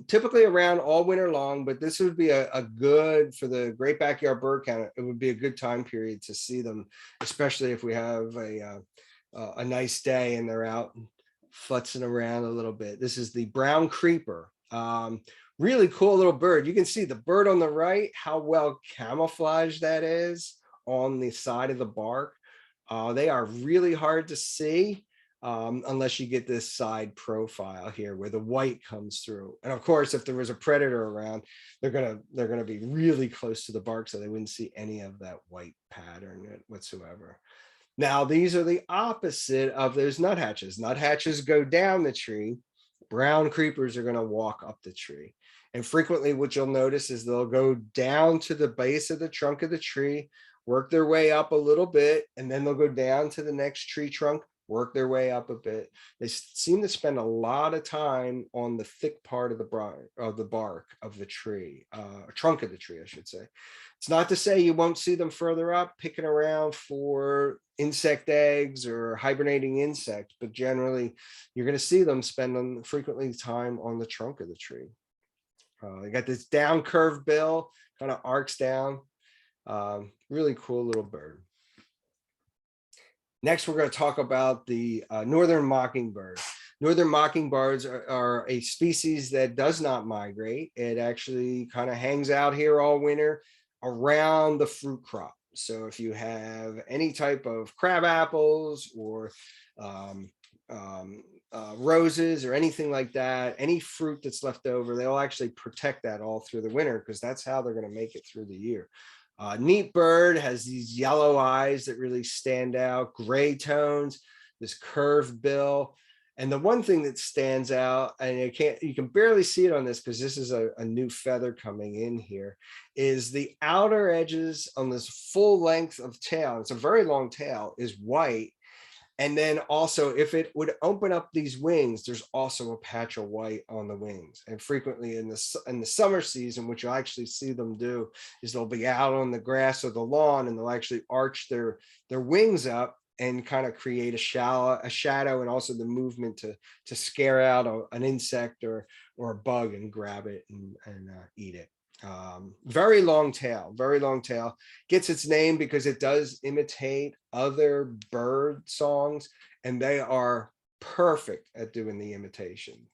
Typically around all winter long, but this would be a good, for the Great Backyard Bird Count, it would be a good time period to see them, especially if we have a nice day and they're out futzing around a little bit. This is the brown creeper. Really cool little bird. You can see the bird on the right, how well camouflaged that is on the side of the bark. They are really hard to see unless you get this side profile here where the white comes through. And of course, if there was a predator around, they're gonna be really close to the bark, so they wouldn't see any of that white pattern whatsoever. Now, these are the opposite of those nuthatches. Nuthatches go down the tree. Brown creepers are going to walk up the tree. And frequently what you'll notice is they'll go down to the base of the trunk of the tree, work their way up a little bit, and then they'll go down to the next tree trunk, work their way up a bit. They seem to spend a lot of time on the thick part of the bark of the tree, trunk of the tree, I should say. It's not to say you won't see them further up picking around for insect eggs or hibernating insects, but generally you're going to see them spend frequently time on the trunk of the tree. They got this down curved bill, kind of arcs down. Really cool little bird. Next, we're going to talk about the northern mockingbird. Northern mockingbirds are a species that does not migrate. It actually kind of hangs out here all winter around the fruit crop. So if you have any type of crab apples or roses or anything like that, any fruit that's left over, they'll actually protect that all through the winter because that's how they're going to make it through the year. Neat bird, has these yellow eyes that really stand out, gray tones, this curved bill. And the one thing that stands out, and you can barely see it on this because this is a new feather coming in here, is the outer edges on this full length of tail. It's a very long tail, is white. And then also, if it would open up these wings, there's also a patch of white on the wings. And frequently in the summer season, what you'll actually see them do is they'll be out on the grass or the lawn, and they'll actually arch their wings up and kind of create a shadow, and also the movement to scare out an insect or a bug and grab it and eat it. Very long tail, gets its name because it does imitate other bird songs, and they are perfect at doing the imitations.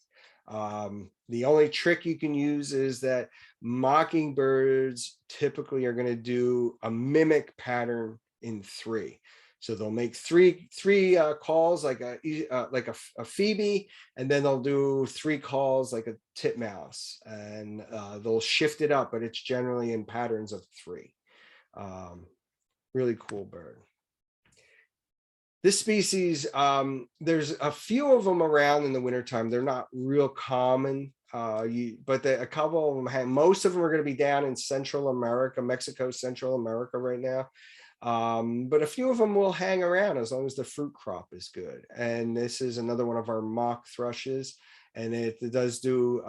The only trick you can use is that mockingbirds typically are going to do a mimic pattern in 3. So they'll make three calls like a Phoebe, and then they'll do 3 calls like a titmouse, and they'll shift it up, but it's generally in patterns of 3. Really cool bird. This species, there's a few of them around in the wintertime. They're not real common, but a couple of them most of them are going to be down in Central America, Mexico, Central America right now. But a few of them will hang around as long as the fruit crop is good. And this is another one of our mock thrushes, and it does do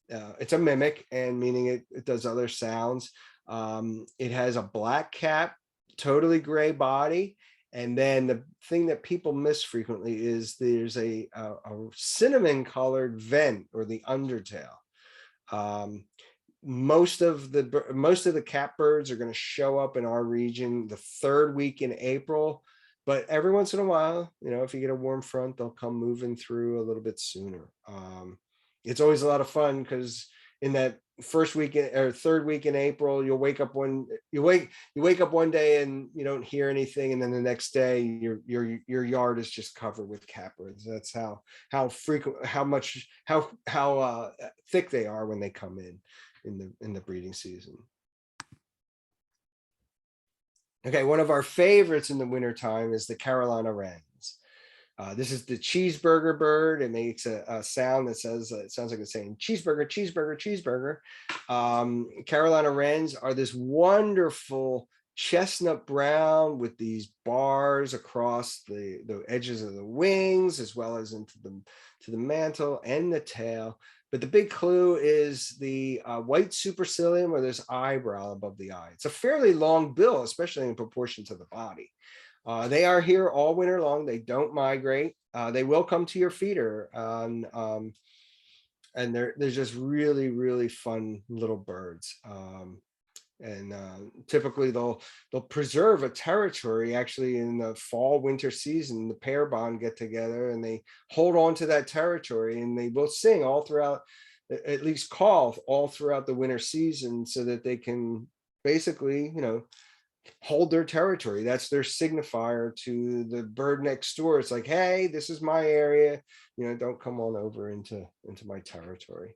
it's a mimic, and meaning it does other sounds. It has a black cap, totally gray body, and then the thing that people miss frequently is there's a cinnamon colored vent, or the undertail. Most of the catbirds are going to show up in our region the 3rd week in April, but every once in a while, if you get a warm front, they'll come moving through a little bit sooner. It's always a lot of fun because in that 1st week or 3rd week in April, you wake up one day and you don't hear anything, and then the next day your yard is just covered with catbirds. That's how frequent, how thick they are when they come in the breeding season. Okay, one of our favorites in the wintertime is the Carolina wrens. This is the cheeseburger bird. It makes a sound that says, it sounds like it's saying cheeseburger, cheeseburger, cheeseburger. Carolina wrens are this wonderful chestnut brown with these bars across the edges of the wings, as well as into the mantle and the tail. But the big clue is the white supercilium, or this eyebrow above the eye. It's a fairly long bill, especially in proportion to the body. They are here all winter long. They don't migrate. They will come to your feeder, and they're just really, really fun little birds. And typically they'll preserve a territory. Actually, in the fall winter season, the pair bond get together and they hold on to that territory, and they will sing all throughout, at least call all throughout the winter season, so that they can basically, hold their territory. That's their signifier to the bird next door. It's like, hey, this is my area, don't come on over into my territory.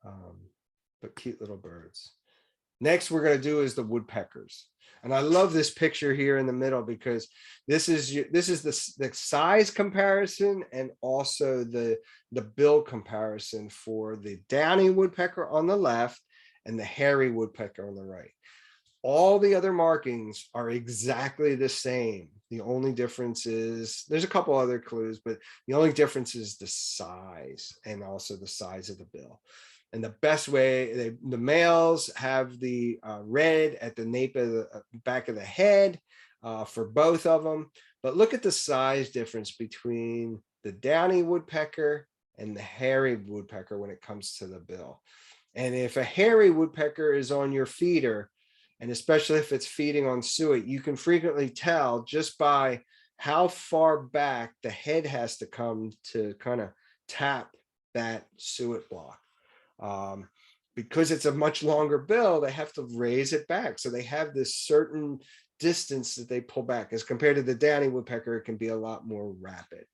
But cute little birds. Next we're going to do is the woodpeckers. And I love this picture here in the middle, because this is the size comparison, and also the bill comparison for the downy woodpecker on the left and the hairy woodpecker on the right. All the other markings are exactly the same. The only difference is, there's a couple other clues, but the only difference is the size, and also the size of the bill. And the best way, the males have the red at the nape of the back of the head for both of them. But look at the size difference between the downy woodpecker and the hairy woodpecker when it comes to the bill. And if a hairy woodpecker is on your feeder, and especially if it's feeding on suet, you can frequently tell just by how far back the head has to come to kind of tap that suet block. Because it's a much longer bill, they have to raise it back. So they have this certain distance that they pull back. As compared to the downy woodpecker, it can be a lot more rapid.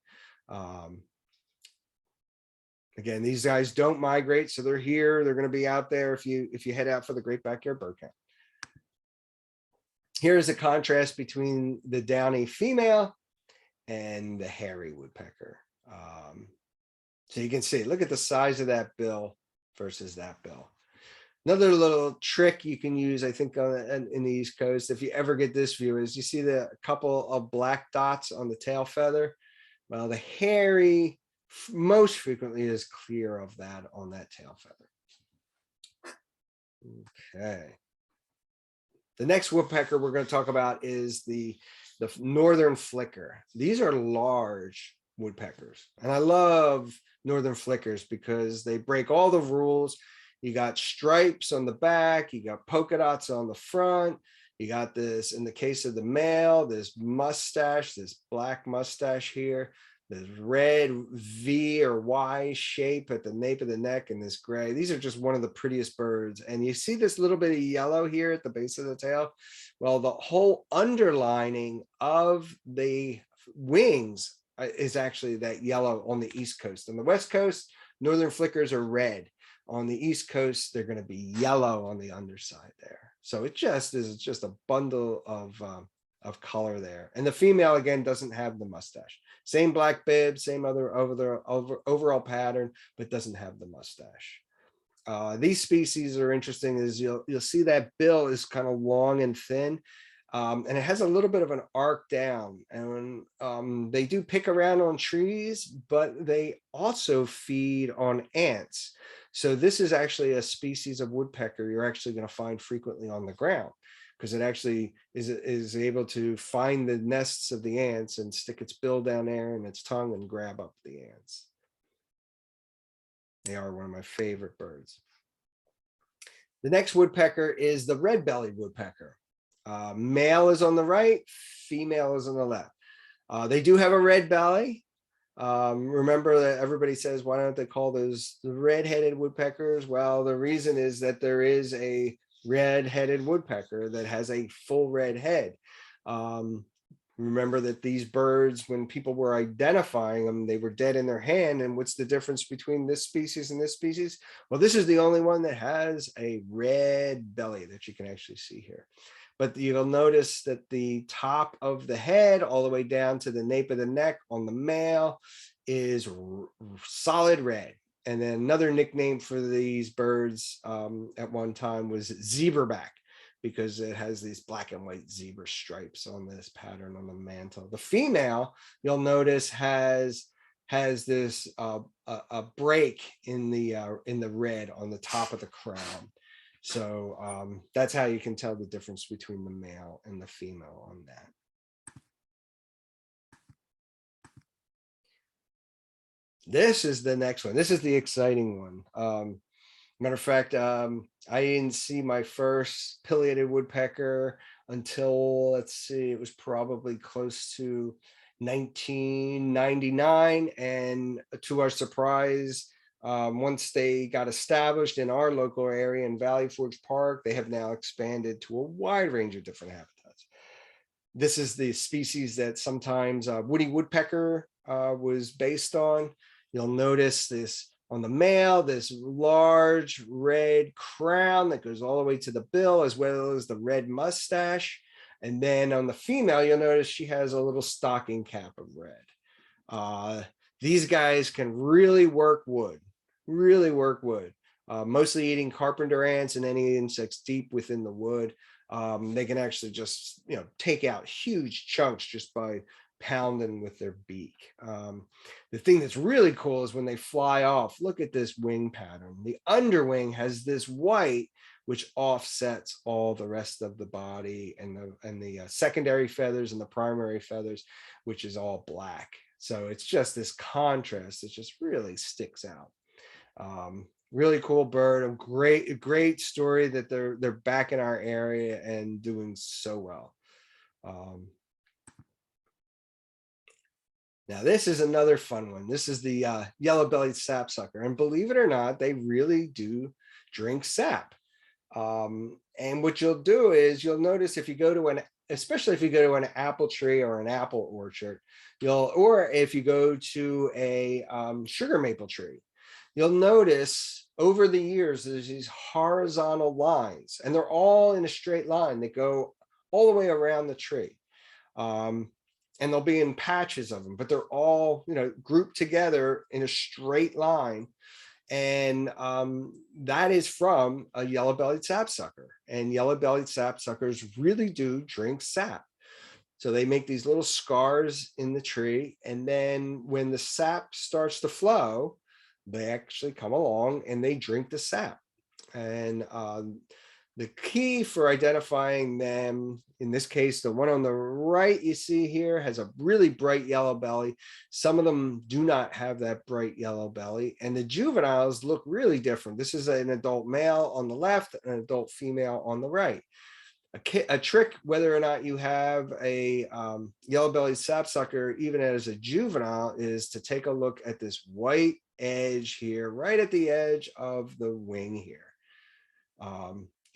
Again, these guys don't migrate, so they're here. They're going to be out there if you head out for the Great Backyard Bird Count. Here's a contrast between the downy female and the hairy woodpecker. So you can see, look at the size of that bill versus that bill. Another little trick you can use, I think, in the East Coast, if you ever get this view, is you see the couple of black dots on the tail feather. Well, the hairy most frequently is clear of that on that tail feather. Okay. The next woodpecker we're going to talk about is the northern flicker. These are large woodpeckers, and I love northern flickers because they break all the rules. You got stripes on the back, you got polka dots on the front, you got this, in the case of the male, this mustache, this black mustache here, this red V or Y shape at the nape of the neck, and this gray. These are just one of the prettiest birds. And you see this little bit of yellow here at the base of the tail. Well, the whole underlining of the wings is actually that yellow on the East Coast. On the West Coast, northern flickers are red. On the East Coast, they're going to be yellow on the underside there. So it just is just a bundle of color there. And the female, again, doesn't have the mustache. Same black bib, same other overall pattern, but doesn't have the mustache. These species are interesting, is you'll see that bill is kind of long and thin. And it has a little bit of an arc down, and they do pick around on trees, but they also feed on ants. So this is actually a species of woodpecker you're actually going to find frequently on the ground, because it actually is able to find the nests of the ants and stick its bill down there and its tongue and grab up the ants. They are one of my favorite birds. The next woodpecker is the red-bellied woodpecker. Male is on the right, female is on the left. They do have a red belly. Remember that everybody says, why don't they call those the red-headed woodpeckers? Well, the reason is that there is a red-headed woodpecker that has a full red head. Remember that these birds, when people were identifying them, they were dead in their hand. And what's the difference between this species and this species? Well, this is the only one that has a red belly that you can actually see here. But you'll notice that the top of the head all the way down to the nape of the neck on the male is solid red. And then another nickname for these birds at one time was zebraback, because it has these black and white zebra stripes on this pattern on the mantle. The female, you'll notice, has this a break in the red on the top of the crown. So that's how you can tell the difference between the male and the female on that. This is the next one. This is the exciting one. Matter of fact, I didn't see my first pileated woodpecker until, let's see, it was probably close to 1999. And to our surprise, once they got established in our local area in Valley Forge Park, they have now expanded to a wide range of different habitats. This is the species that sometimes Woody Woodpecker was based on. You'll notice this on the male, this large red crown that goes all the way to the bill, as well as the red mustache. And then on the female, you'll notice she has a little stocking cap of red. These guys can really work wood, mostly eating carpenter ants and any insects deep within the wood. They can actually just, take out huge chunks just by pounding with their beak. The thing that's really cool is when they fly off, look at this wing pattern. The underwing has this white, which offsets all the rest of the body, and the secondary feathers and the primary feathers, which is all black. So it's just this contrast that just really sticks out. Really cool bird. A great story that they're back in our area and doing so well. Now this is another fun one. This is the yellow-bellied sapsucker, and believe it or not, they really do drink sap. And what you'll do is you'll notice if you go to especially if you go to an apple tree or an apple orchard, or if you go to a sugar maple tree, you'll notice over the years there's these horizontal lines, and they're all in a straight line that go all the way around the tree. And they'll be in patches of them, but they're all, grouped together in a straight line. And that is from a yellow-bellied sapsucker. And yellow-bellied sapsuckers really do drink sap. So they make these little scars in the tree. And then when the sap starts to flow, they actually come along and they drink the sap. And the key for identifying them, in this case, the one on the right you see here has a really bright yellow belly. Some of them do not have that bright yellow belly, and the juveniles look really different. This is an adult male on the left and an adult female on the right. A trick, whether or not you have a yellow-bellied sapsucker, even as a juvenile, is to take a look at this white edge here, right at the edge of the wing here.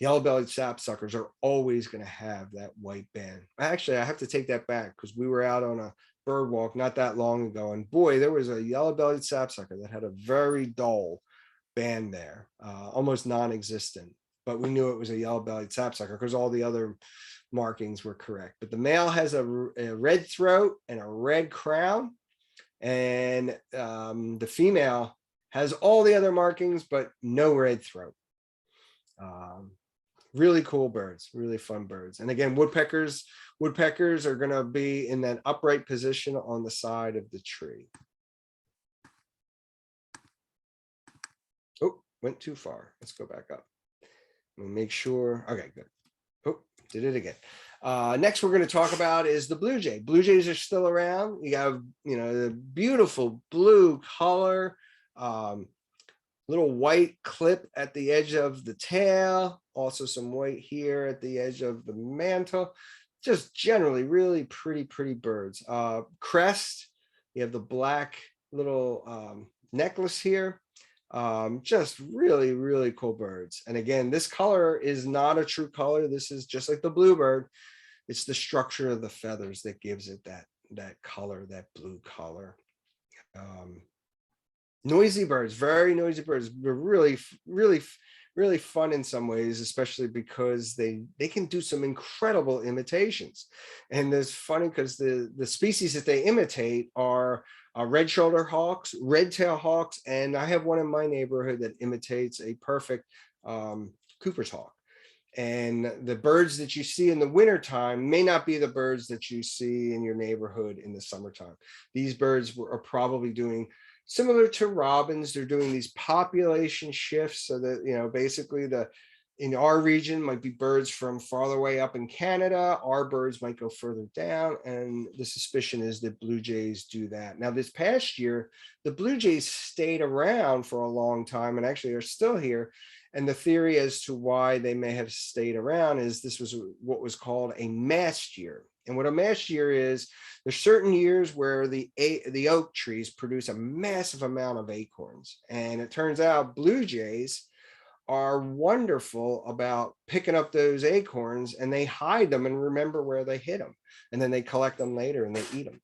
Yellow-bellied sapsuckers are always going to have that white band. Actually, I have to take that back, because we were out on a bird walk not that long ago, and boy, there was a yellow-bellied sapsucker that had a very dull band there, almost non-existent. But we knew it was a yellow-bellied sapsucker because all the other markings were correct. But the male has a red throat and a red crown, and the female has all the other markings but no red throat. Really cool birds, really fun birds. And again, woodpeckers are going to be in that upright position on the side of the tree. Oh, went too far. Let's go back up. We'll make sure. Okay, good. Oh, did it again. Next we're going to talk about is the blue jay. Blue jays are still around. You have, the beautiful blue color, little white clip at the edge of the tail, also some white here at the edge of the mantle. Just generally really pretty birds. Crest, you have the black little necklace here. Just really cool birds. And again, this color is not a true color. This is just like the bluebird. It's the structure of the feathers that gives it that color, that blue color. Noisy birds, very noisy birds. They're really fun in some ways, especially because they can do some incredible imitations. And it's funny because the species that they imitate are red-shouldered hawks, red-tailed hawks, and I have one in my neighborhood that imitates a perfect Cooper's hawk. And the birds that you see in the wintertime may not be the birds that you see in your neighborhood in the summertime. These birds are probably doing similar to robins. They're doing these population shifts so that, you know, basically in our region might be birds from farther away up in Canada. Our birds might go further down. And the suspicion is that blue jays do that. Now, this past year, the blue jays stayed around for a long time and actually are still here. And the theory as to why they may have stayed around is this was what was called a mast year. And what a mast year is, there's certain years where the oak trees produce a massive amount of acorns. And it turns out blue jays are wonderful about picking up those acorns, and they hide them and remember where they hid them. And then they collect them later and they eat them.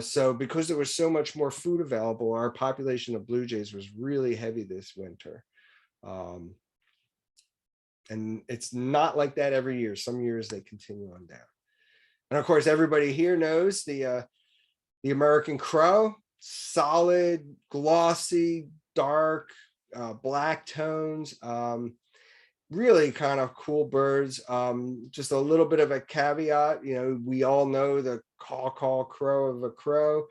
So because there was so much more food available, our population of blue jays was really heavy this winter. And it's not like that every year. Some years they continue on down. And of course, everybody here knows the American crow, solid, glossy, dark, black tones, really kind of cool birds. Just a little bit of a caveat, you know, we all know the caw crow of a crow.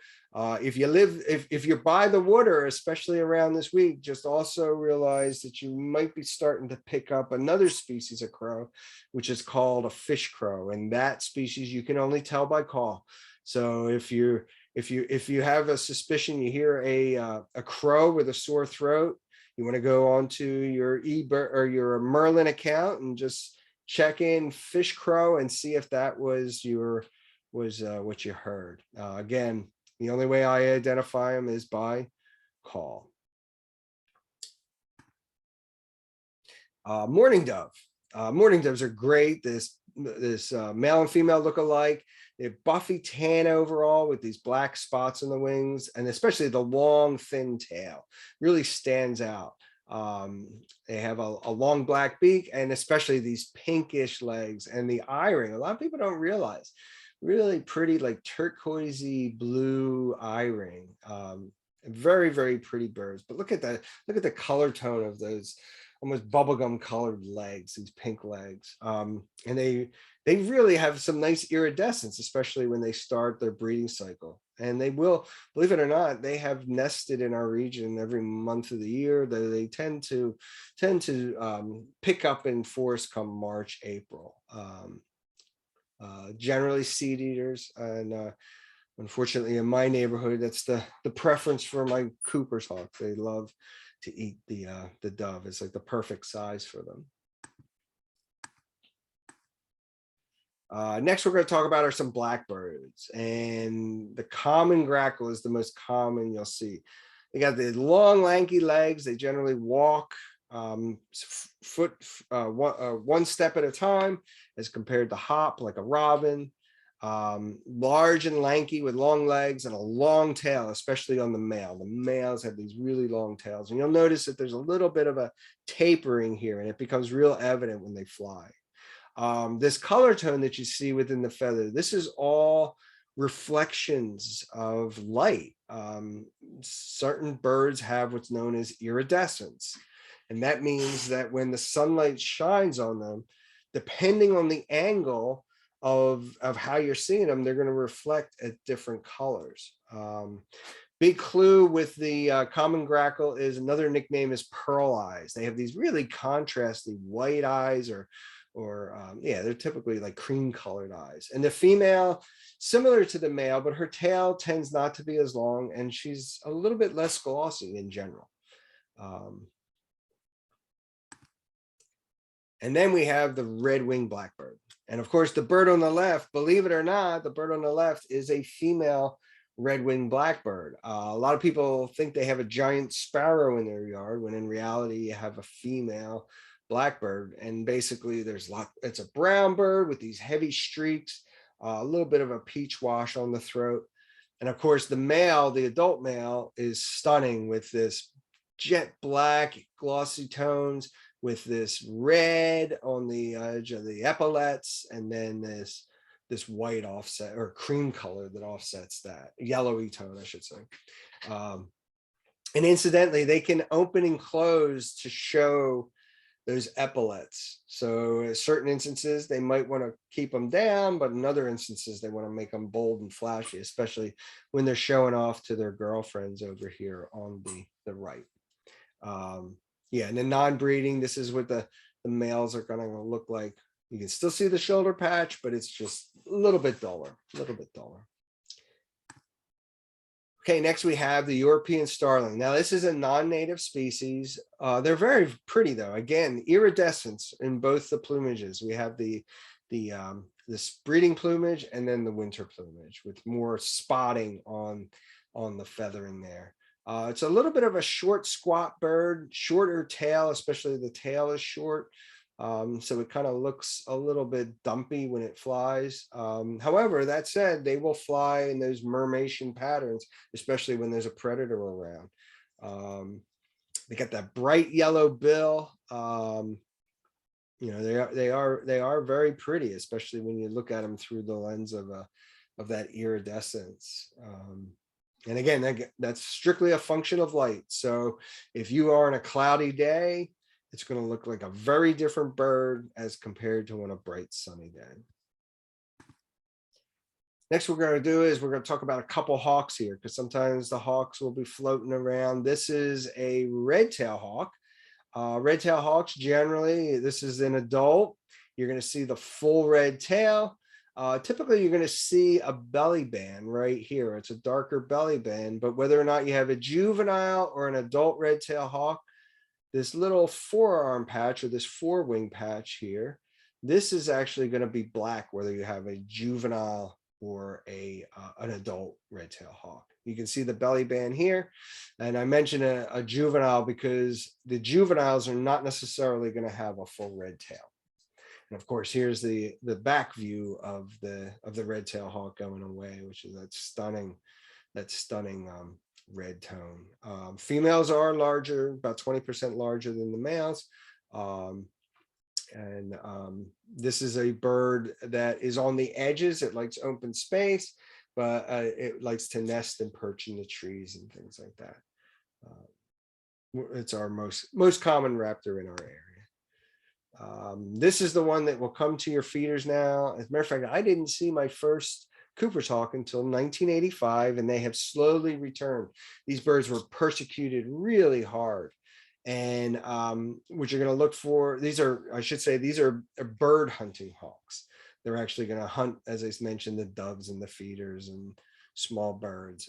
If you're by the water, especially around this week, just also realize that you might be starting to pick up another species of crow, which is called a fish crow. And that species you can only tell by call. So if you have a suspicion, you hear a crow with a sore throat, you want to go onto your eBird or your Merlin account and just check in fish crow and see if that was what you heard. Again, the only way I identify them is by call. Mourning dove. Mourning doves are great. This male and female look alike. They're buffy tan overall with these black spots on the wings, and especially the long, thin tail really stands out. They have a long black beak, and especially these pinkish legs and the eye ring. A lot of people don't realize, really pretty, like turquoisey blue eye ring. Very, very pretty birds. But look at the color tone of those almost bubblegum colored legs, these pink legs. And they really have some nice iridescence, especially when they start their breeding cycle. And they will, believe it or not, they have nested in our region every month of the year. They tend to pick up in force come March, April. Generally seed eaters, and unfortunately in my neighborhood, that's the preference for my Cooper's hawk. They love to eat the dove. It's like the perfect size for them. Next, we're going to talk about are some blackbirds, and the common grackle is the most common you'll see. They got the long, lanky legs. They generally walk one step at a time, as compared to hop like a robin. Large and lanky with long legs and a long tail, especially on the male. The males have these really long tails, and you'll notice that there's a little bit of a tapering here, and it becomes real evident when they fly. This color tone that you see within the feather, this is all reflections of light. Certain birds have what's known as iridescence, and that means that when the sunlight shines on them, depending on the angle of how you're seeing them, they're going to reflect at different colors. Big clue with the common grackle is another nickname is pearl eyes. They have these really contrasty white eyes, or they're typically like cream colored eyes. And the female, similar to the male, but her tail tends not to be as long, and she's a little bit less glossy in general. And then we have the red-winged blackbird. And of course, the bird on the left, believe it or not, the bird on the left is a female red-winged blackbird. A lot of people think they have a giant sparrow in their yard, when in reality, you have a female blackbird. And basically, it's a brown bird with these heavy streaks, a little bit of a peach wash on the throat. And of course, the male, the adult male, is stunning with this jet black, glossy tones, with this red on the edge of the epaulets, and then this white offset, or cream color that offsets that, yellowy tone, I should say. And incidentally, they can open and close to show those epaulets. So in certain instances, they might want to keep them down, but in other instances, they want to make them bold and flashy, especially when they're showing off to their girlfriends over here on the right. Yeah, and then non-breeding, this is what the males are going to look like. You can still see the shoulder patch, but it's just a little bit duller, a little bit duller. Okay, next we have the European starling. Now, this is a non-native species. They're very pretty, though. Again, iridescence in both the plumages. We have this breeding plumage and then the winter plumage with more spotting on the feathering there. It's a little bit of a short, squat bird, shorter tail, especially the tail is short. So it kind of looks a little bit dumpy when it flies. However, that said, they will fly in those mermation patterns, especially when there's a predator around. They got that bright yellow bill. You know, they are very pretty, especially when you look at them through the lens of that iridescence. And again, that's strictly a function of light. So if you are on a cloudy day, it's going to look like a very different bird as compared to on a bright sunny day. Next, we're going to do is we're going to talk about a couple hawks here, because sometimes the hawks will be floating around. This is a red-tailed hawk. Red-tailed hawks, generally, this is an adult. You're going to see the full red tail. Typically, you're going to see a belly band right here. It's a darker belly band, but whether or not you have a juvenile or an adult red-tailed hawk, this little forearm patch or this forewing patch here, this is actually going to be black, whether you have a juvenile or an adult red-tailed hawk. You can see the belly band here. And I mentioned a juvenile because the juveniles are not necessarily going to have a full red tail. And of course, here's the back view of the red-tailed hawk going away, which is that stunning red tone. Females are larger, about 20% larger than the males. This is a bird that is on the edges. It likes open space, but it likes to nest and perch in the trees and things like that. It's our most common raptor in our area. This is the one that will come to your feeders now. As a matter of fact, I didn't see my first Cooper's hawk until 1985, and they have slowly returned. These birds were persecuted really hard. And what you're going to look for, these are bird hunting hawks. They're actually going to hunt, as I mentioned, the doves and the feeders and small birds.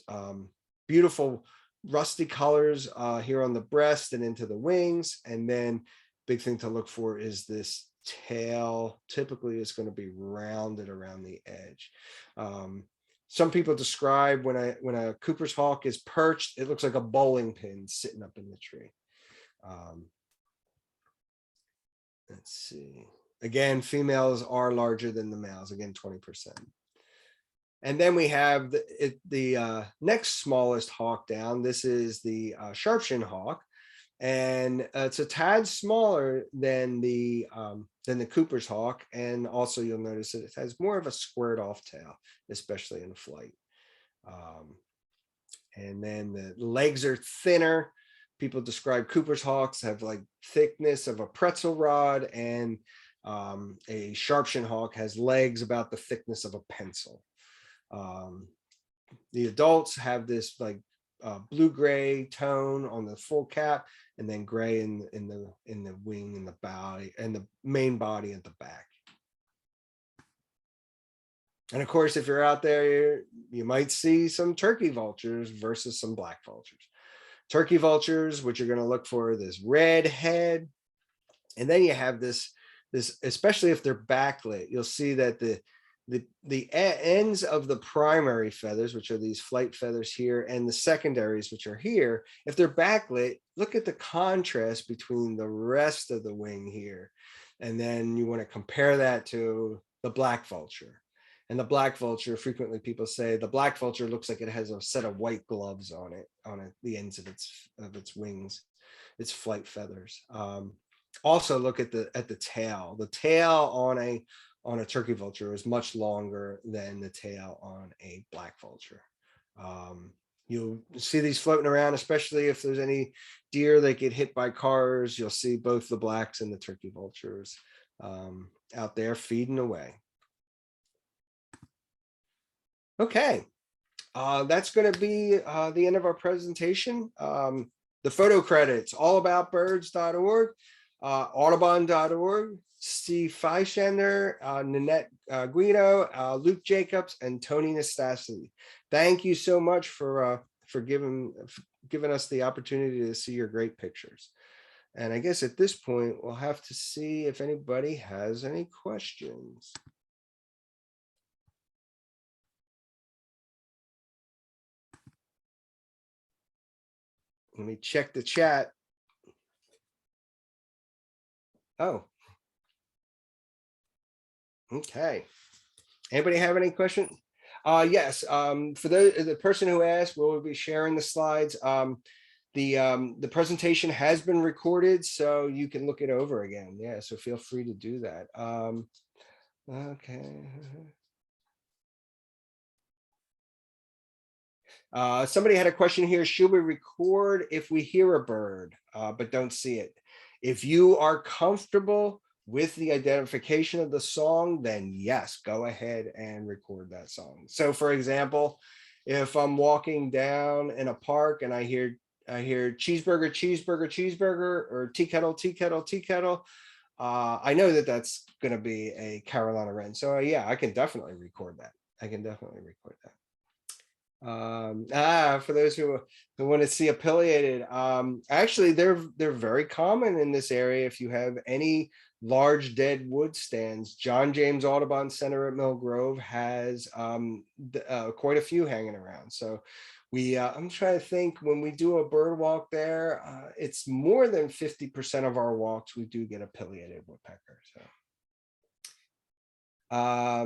Beautiful rusty colors here on the breast and into the wings. And then big thing to look for is this tail. Typically it's going to be rounded around the edge. Some people describe when a Cooper's hawk is perched, it looks like a bowling pin sitting up in the tree. Let's see. Again, females are larger than the males, again, 20%. And then we have the next smallest hawk down. This is the sharp-shinned hawk. And it's a tad smaller than the Cooper's hawk. And also you'll notice that it has more of a squared off tail, especially in flight. And then the legs are thinner. People describe Cooper's hawks have like thickness of a pretzel rod, and a sharp-shinned hawk has legs about the thickness of a pencil. The adults have this like blue-gray tone on the full cap, and then gray in the wing and the body and the main body at the back. And of course, if you're out there, you might see some turkey vultures versus some black vultures. Turkey vultures, which you're going to look for, this red head, and then you have this, especially if they're backlit, you'll see that the ends of the primary feathers, which are these flight feathers here, and the secondaries, which are here, if they're backlit, look at the contrast between the rest of the wing here. And then you want to compare that to the black vulture. And the black vulture, frequently people say the black vulture looks like it has a set of white gloves on the ends of its wings, its flight feathers. Also look at the tail. The tail on a turkey vulture is much longer than the tail on a black vulture. You'll see these floating around, especially if there's any deer that get hit by cars. You'll see both the blacks and the turkey vultures out there feeding away. Okay, that's going to be the end of our presentation. The photo credits, allaboutbirds.org, audubon.org, Steve Feischender, Nanette Guido, Luke Jacobs, and Tony Nastasi. Thank you so much for giving us the opportunity to see your great pictures. And I guess at this point, we'll have to see if anybody has any questions. Let me check the chat. Oh. Okay. Anybody have any questions? Yes. For the person who asked, we'll be sharing the slides. The presentation has been recorded, so you can look it over again. Yeah, so feel free to do that. Okay. Somebody had a question here. Should we record if we hear a bird but don't see it? If you are comfortable with the identification of the song, then yes, go ahead and record that song. So for example, if I'm walking down in a park and I hear cheeseburger, cheeseburger, cheeseburger, or tea kettle, tea kettle, tea kettle, I know that that's going to be a Carolina wren. So yeah, I can definitely record that. I can definitely record that. For those who want to see a pileated, actually they're very common in this area. If you have any large dead wood stands, John James Audubon Center at Mill Grove has quite a few hanging around. So I'm trying to think, when we do a bird walk there, it's more than 50% of our walks we do get a pileated woodpecker. So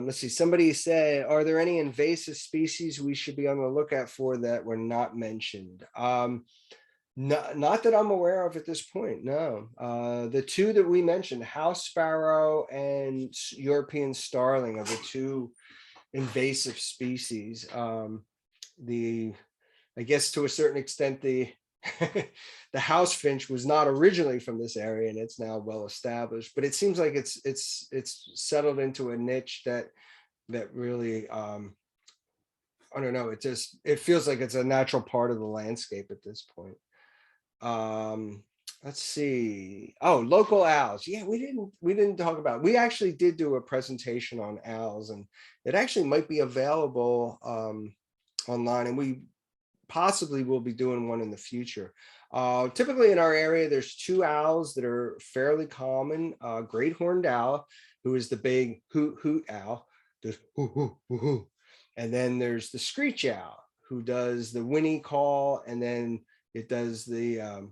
let's see, somebody said, are there any invasive species we should be on the lookout for that were not mentioned? Not that I'm aware of at this point, no. The two that we mentioned, house sparrow and European starling, are the two invasive species. I guess to a certain extent, the the house finch was not originally from this area, and it's now well established, but it seems like it's settled into a niche that really I don't know, it feels like it's a natural part of the landscape at this point. Let's see. Oh, local owls. Yeah, we didn't talk about it. We actually did do a presentation on owls, and it actually might be available online, and we possibly will be doing one in the future. Typically in our area, there's two owls that are fairly common. Great horned owl, who is the big hoot hoot owl, does hoo hoo hoo hoo. And then there's the screech owl, who does the whinny call, and then it does the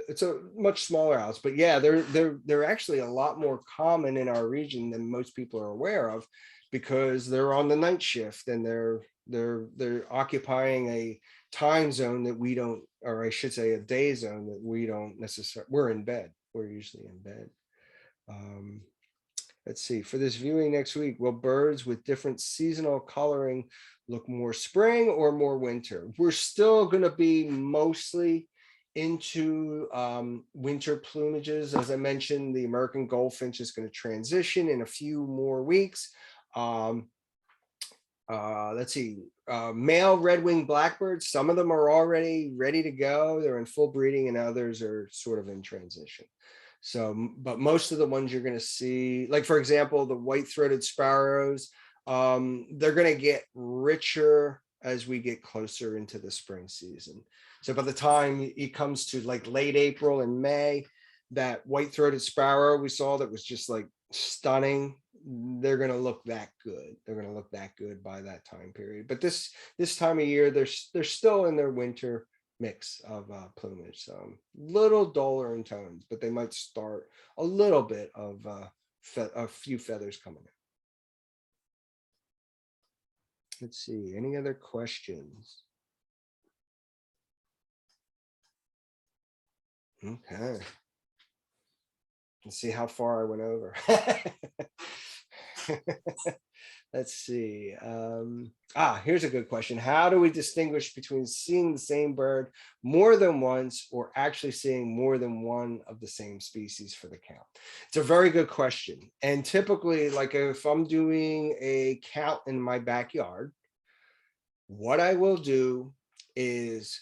it's a much smaller owls, but yeah, they're actually a lot more common in our region than most people are aware of, because they're on the night shift and they're occupying a time zone that we don't, or I should say a day zone that we don't necessarily. We're in bed. We're usually in bed. Let's see, for this viewing next week, will birds with different seasonal coloring look more spring or more winter? We're still going to be mostly into winter plumages. As I mentioned, the American goldfinch is going to transition in a few more weeks. Let's see, male red-winged blackbirds, some of them are already ready to go. They're in full breeding, and others are sort of in transition. So, but most of the ones you're going to see, like for example, the white-throated sparrows, they're going to get richer as we get closer into the spring season. So by the time it comes to like late April and May, that white-throated sparrow we saw that was just like stunning, they're going to look that good. They're going to look that good by that time period. But this time of year, they're still in their winter mix of plumage, so little duller in tones, but they might start a little bit of a few feathers coming in. Let's see, any other questions? Okay, let's see how far I went over. Let's see. Here's a good question. How do we distinguish between seeing the same bird more than once or actually seeing more than one of the same species for the count? It's a very good question. And typically, like if I'm doing a count in my backyard, what I will do is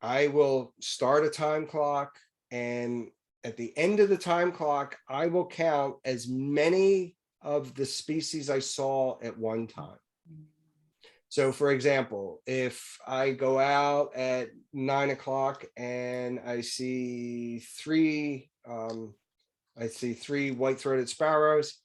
I will start a time clock, and at the end of the time clock, I will count as many of the species I saw at one time. So for example, if I go out at 9 o'clock and I see three white-throated sparrows,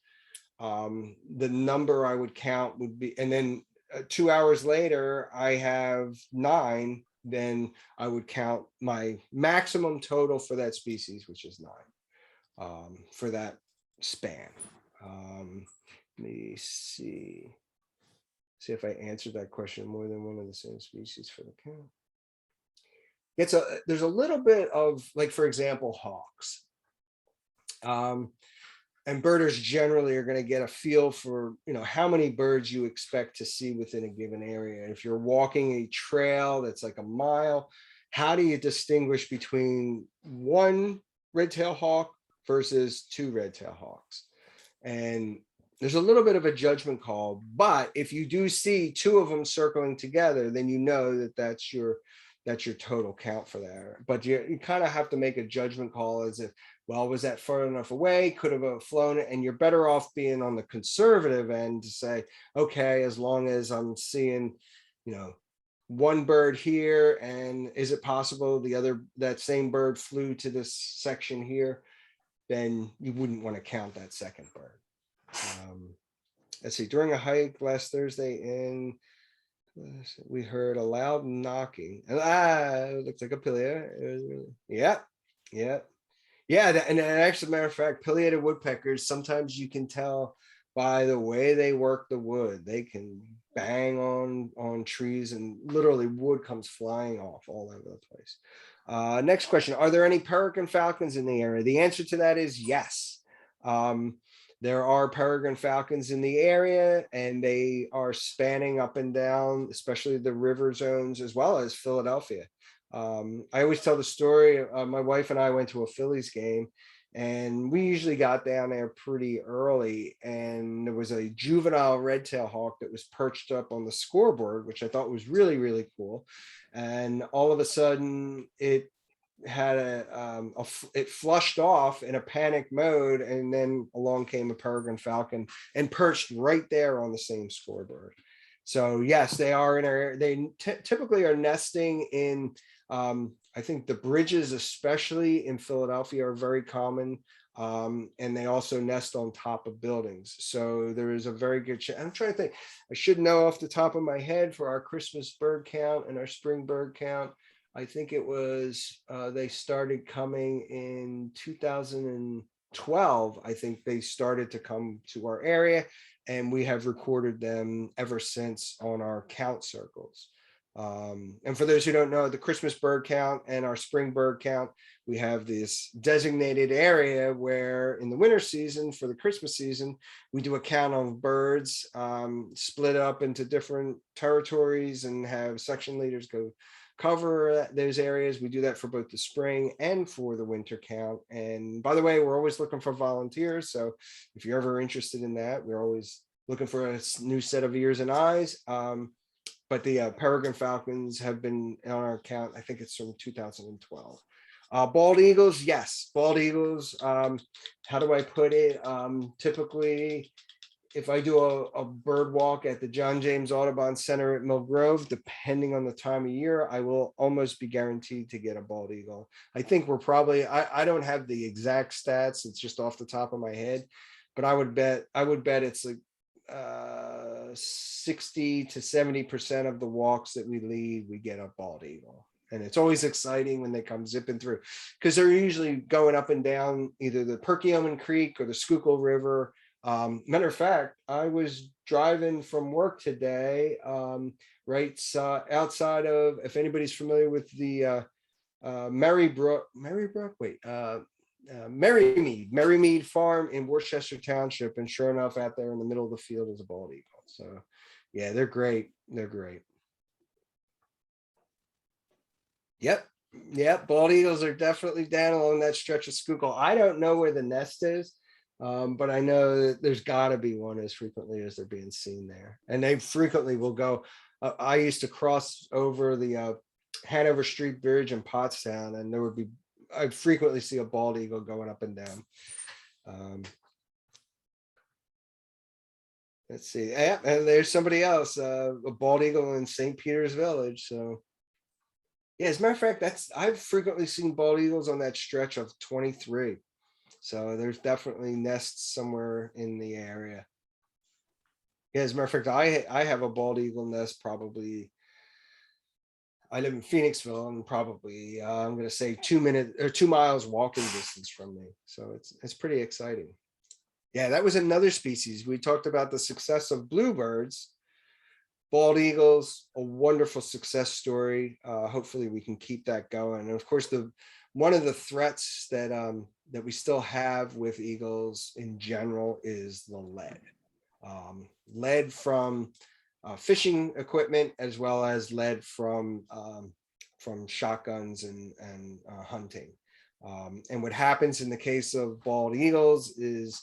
the number I would count would be, and then 2 hours later, I have 9, then I would count my maximum total for that species, which is 9, for that span. Let me see if I answered that question. More than one of the same species for the count. There's a little bit of, like, for example, hawks. And birders generally are going to get a feel for, how many birds you expect to see within a given area. If you're walking a trail that's like a mile, how do you distinguish between one red-tailed hawk versus 2 red-tailed hawks? And there's a little bit of a judgment call, but if you do see 2 of them circling together, then you know that that's your total count for that. But you kind of have to make a judgment call as if, well, was that far enough away? Could have flown it? And you're better off being on the conservative end to say, okay, as long as I'm seeing, one bird here, and is it possible that same bird flew to this section here, then you wouldn't want to count that second bird. Let's see, during a hike last Thursday we heard a loud knocking. It looks like a pileated. Yeah. And actually, matter of fact, pileated woodpeckers, sometimes you can tell by the way they work the wood. They can bang on trees, and literally wood comes flying off all over the place. Next question: are there any peregrine falcons in the area? The answer to that is yes. There are peregrine falcons in the area, and they are spanning up and down, especially the river zones, as well as Philadelphia. I always tell the story. My wife and I went to a Phillies game, and we usually got down there pretty early, and there was a juvenile red-tailed hawk that was perched up on the scoreboard, which I thought was really, really cool. And all of a sudden, it had it flushed off in a panic mode, and then along came a peregrine falcon and perched right there on the same scoreboard. So yes, they are in our, they typically are nesting in, I think the bridges, especially in Philadelphia, are very common. And they also nest on top of buildings. So there is a very good chance. I'm trying to think, I should know off the top of my head for our Christmas bird count and our spring bird count. I think it was, they started coming in 2012. I think they started to come to our area, and we have recorded them ever since on our count circles. And for those who don't know, the Christmas bird count and our spring bird count, we have this designated area where in the winter season, for the Christmas season, we do a count of birds, split up into different territories, and have section leaders go cover those areas. We do that for both the spring and for the winter count. And by the way, we're always looking for volunteers. So if you're ever interested in that, we're always looking for a new set of ears and eyes. But the peregrine falcons have been on our count. I think it's from 2012. Bald eagles, yes, bald eagles. How do I put it? Typically, if I do a bird walk at the John James Audubon Center at Mill Grove, depending on the time of year, I will almost be guaranteed to get a bald eagle. I think we're probably, I don't have the exact stats, it's just off the top of my head, but I would bet it's like 60 to 70% of the walks that we lead, we get a bald eagle. And it's always exciting when they come zipping through, because they're usually going up and down either the Perkiomen Creek or the Schuylkill River. Matter of fact, I was driving from work today, right outside of, if anybody's familiar with the Merrymead Farm in Worcester Township, and sure enough, out there in the middle of the field is a bald eagle. So Yeah, they're great. They're great. Yep. Yep. Bald eagles are definitely down along that stretch of Schuylkill. I don't know where the nest is, but I know that there's got to be one as frequently as they're being seen there. And they frequently will go. I used to cross over the Hanover Street Bridge in Pottstown, and I'd frequently see a bald eagle going up and down. Let's see. Yeah, and there's somebody else, a bald eagle in St. Peter's Village. So yeah, as a matter of fact, I've frequently seen bald eagles on that stretch of 23. So there's definitely nests somewhere in the area. Yeah, as a matter of fact, I have a bald eagle nest probably. I live in Phoenixville, and probably I'm going to say 2 minutes or 2 miles walking distance from me. So it's pretty exciting. Yeah, that was another species. We talked about the success of bluebirds. Bald eagles, a wonderful success story. Hopefully we can keep that going. And of course, one of the threats that we still have with eagles in general is the lead. Lead from fishing equipment, as well as lead from shotguns and hunting. And what happens in the case of bald eagles is,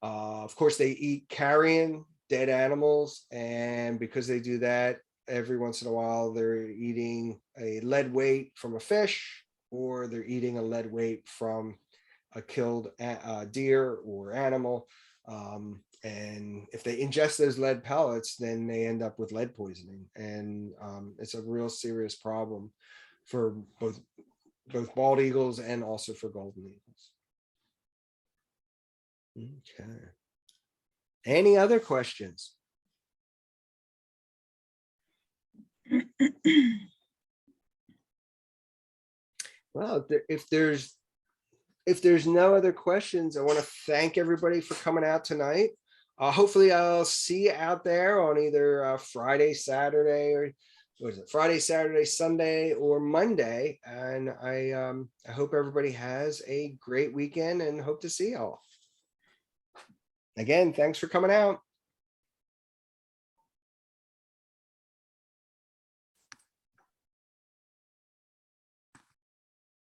of course, they eat carrion dead animals, and because they do that, every once in a while they're eating a lead weight from a fish, or they're eating a lead weight from a killed deer or animal. And if they ingest those lead pellets, then they end up with lead poisoning, and it's a real serious problem for both bald eagles and also for golden eagles. Okay. Any other questions? Well, if there's no other questions, I want to thank everybody for coming out tonight. Hopefully I'll see you out there on either Friday, Saturday, or what is it? Friday, Saturday, Sunday, or Monday. And I hope everybody has a great weekend and hope to see y'all. Again, thanks for coming out.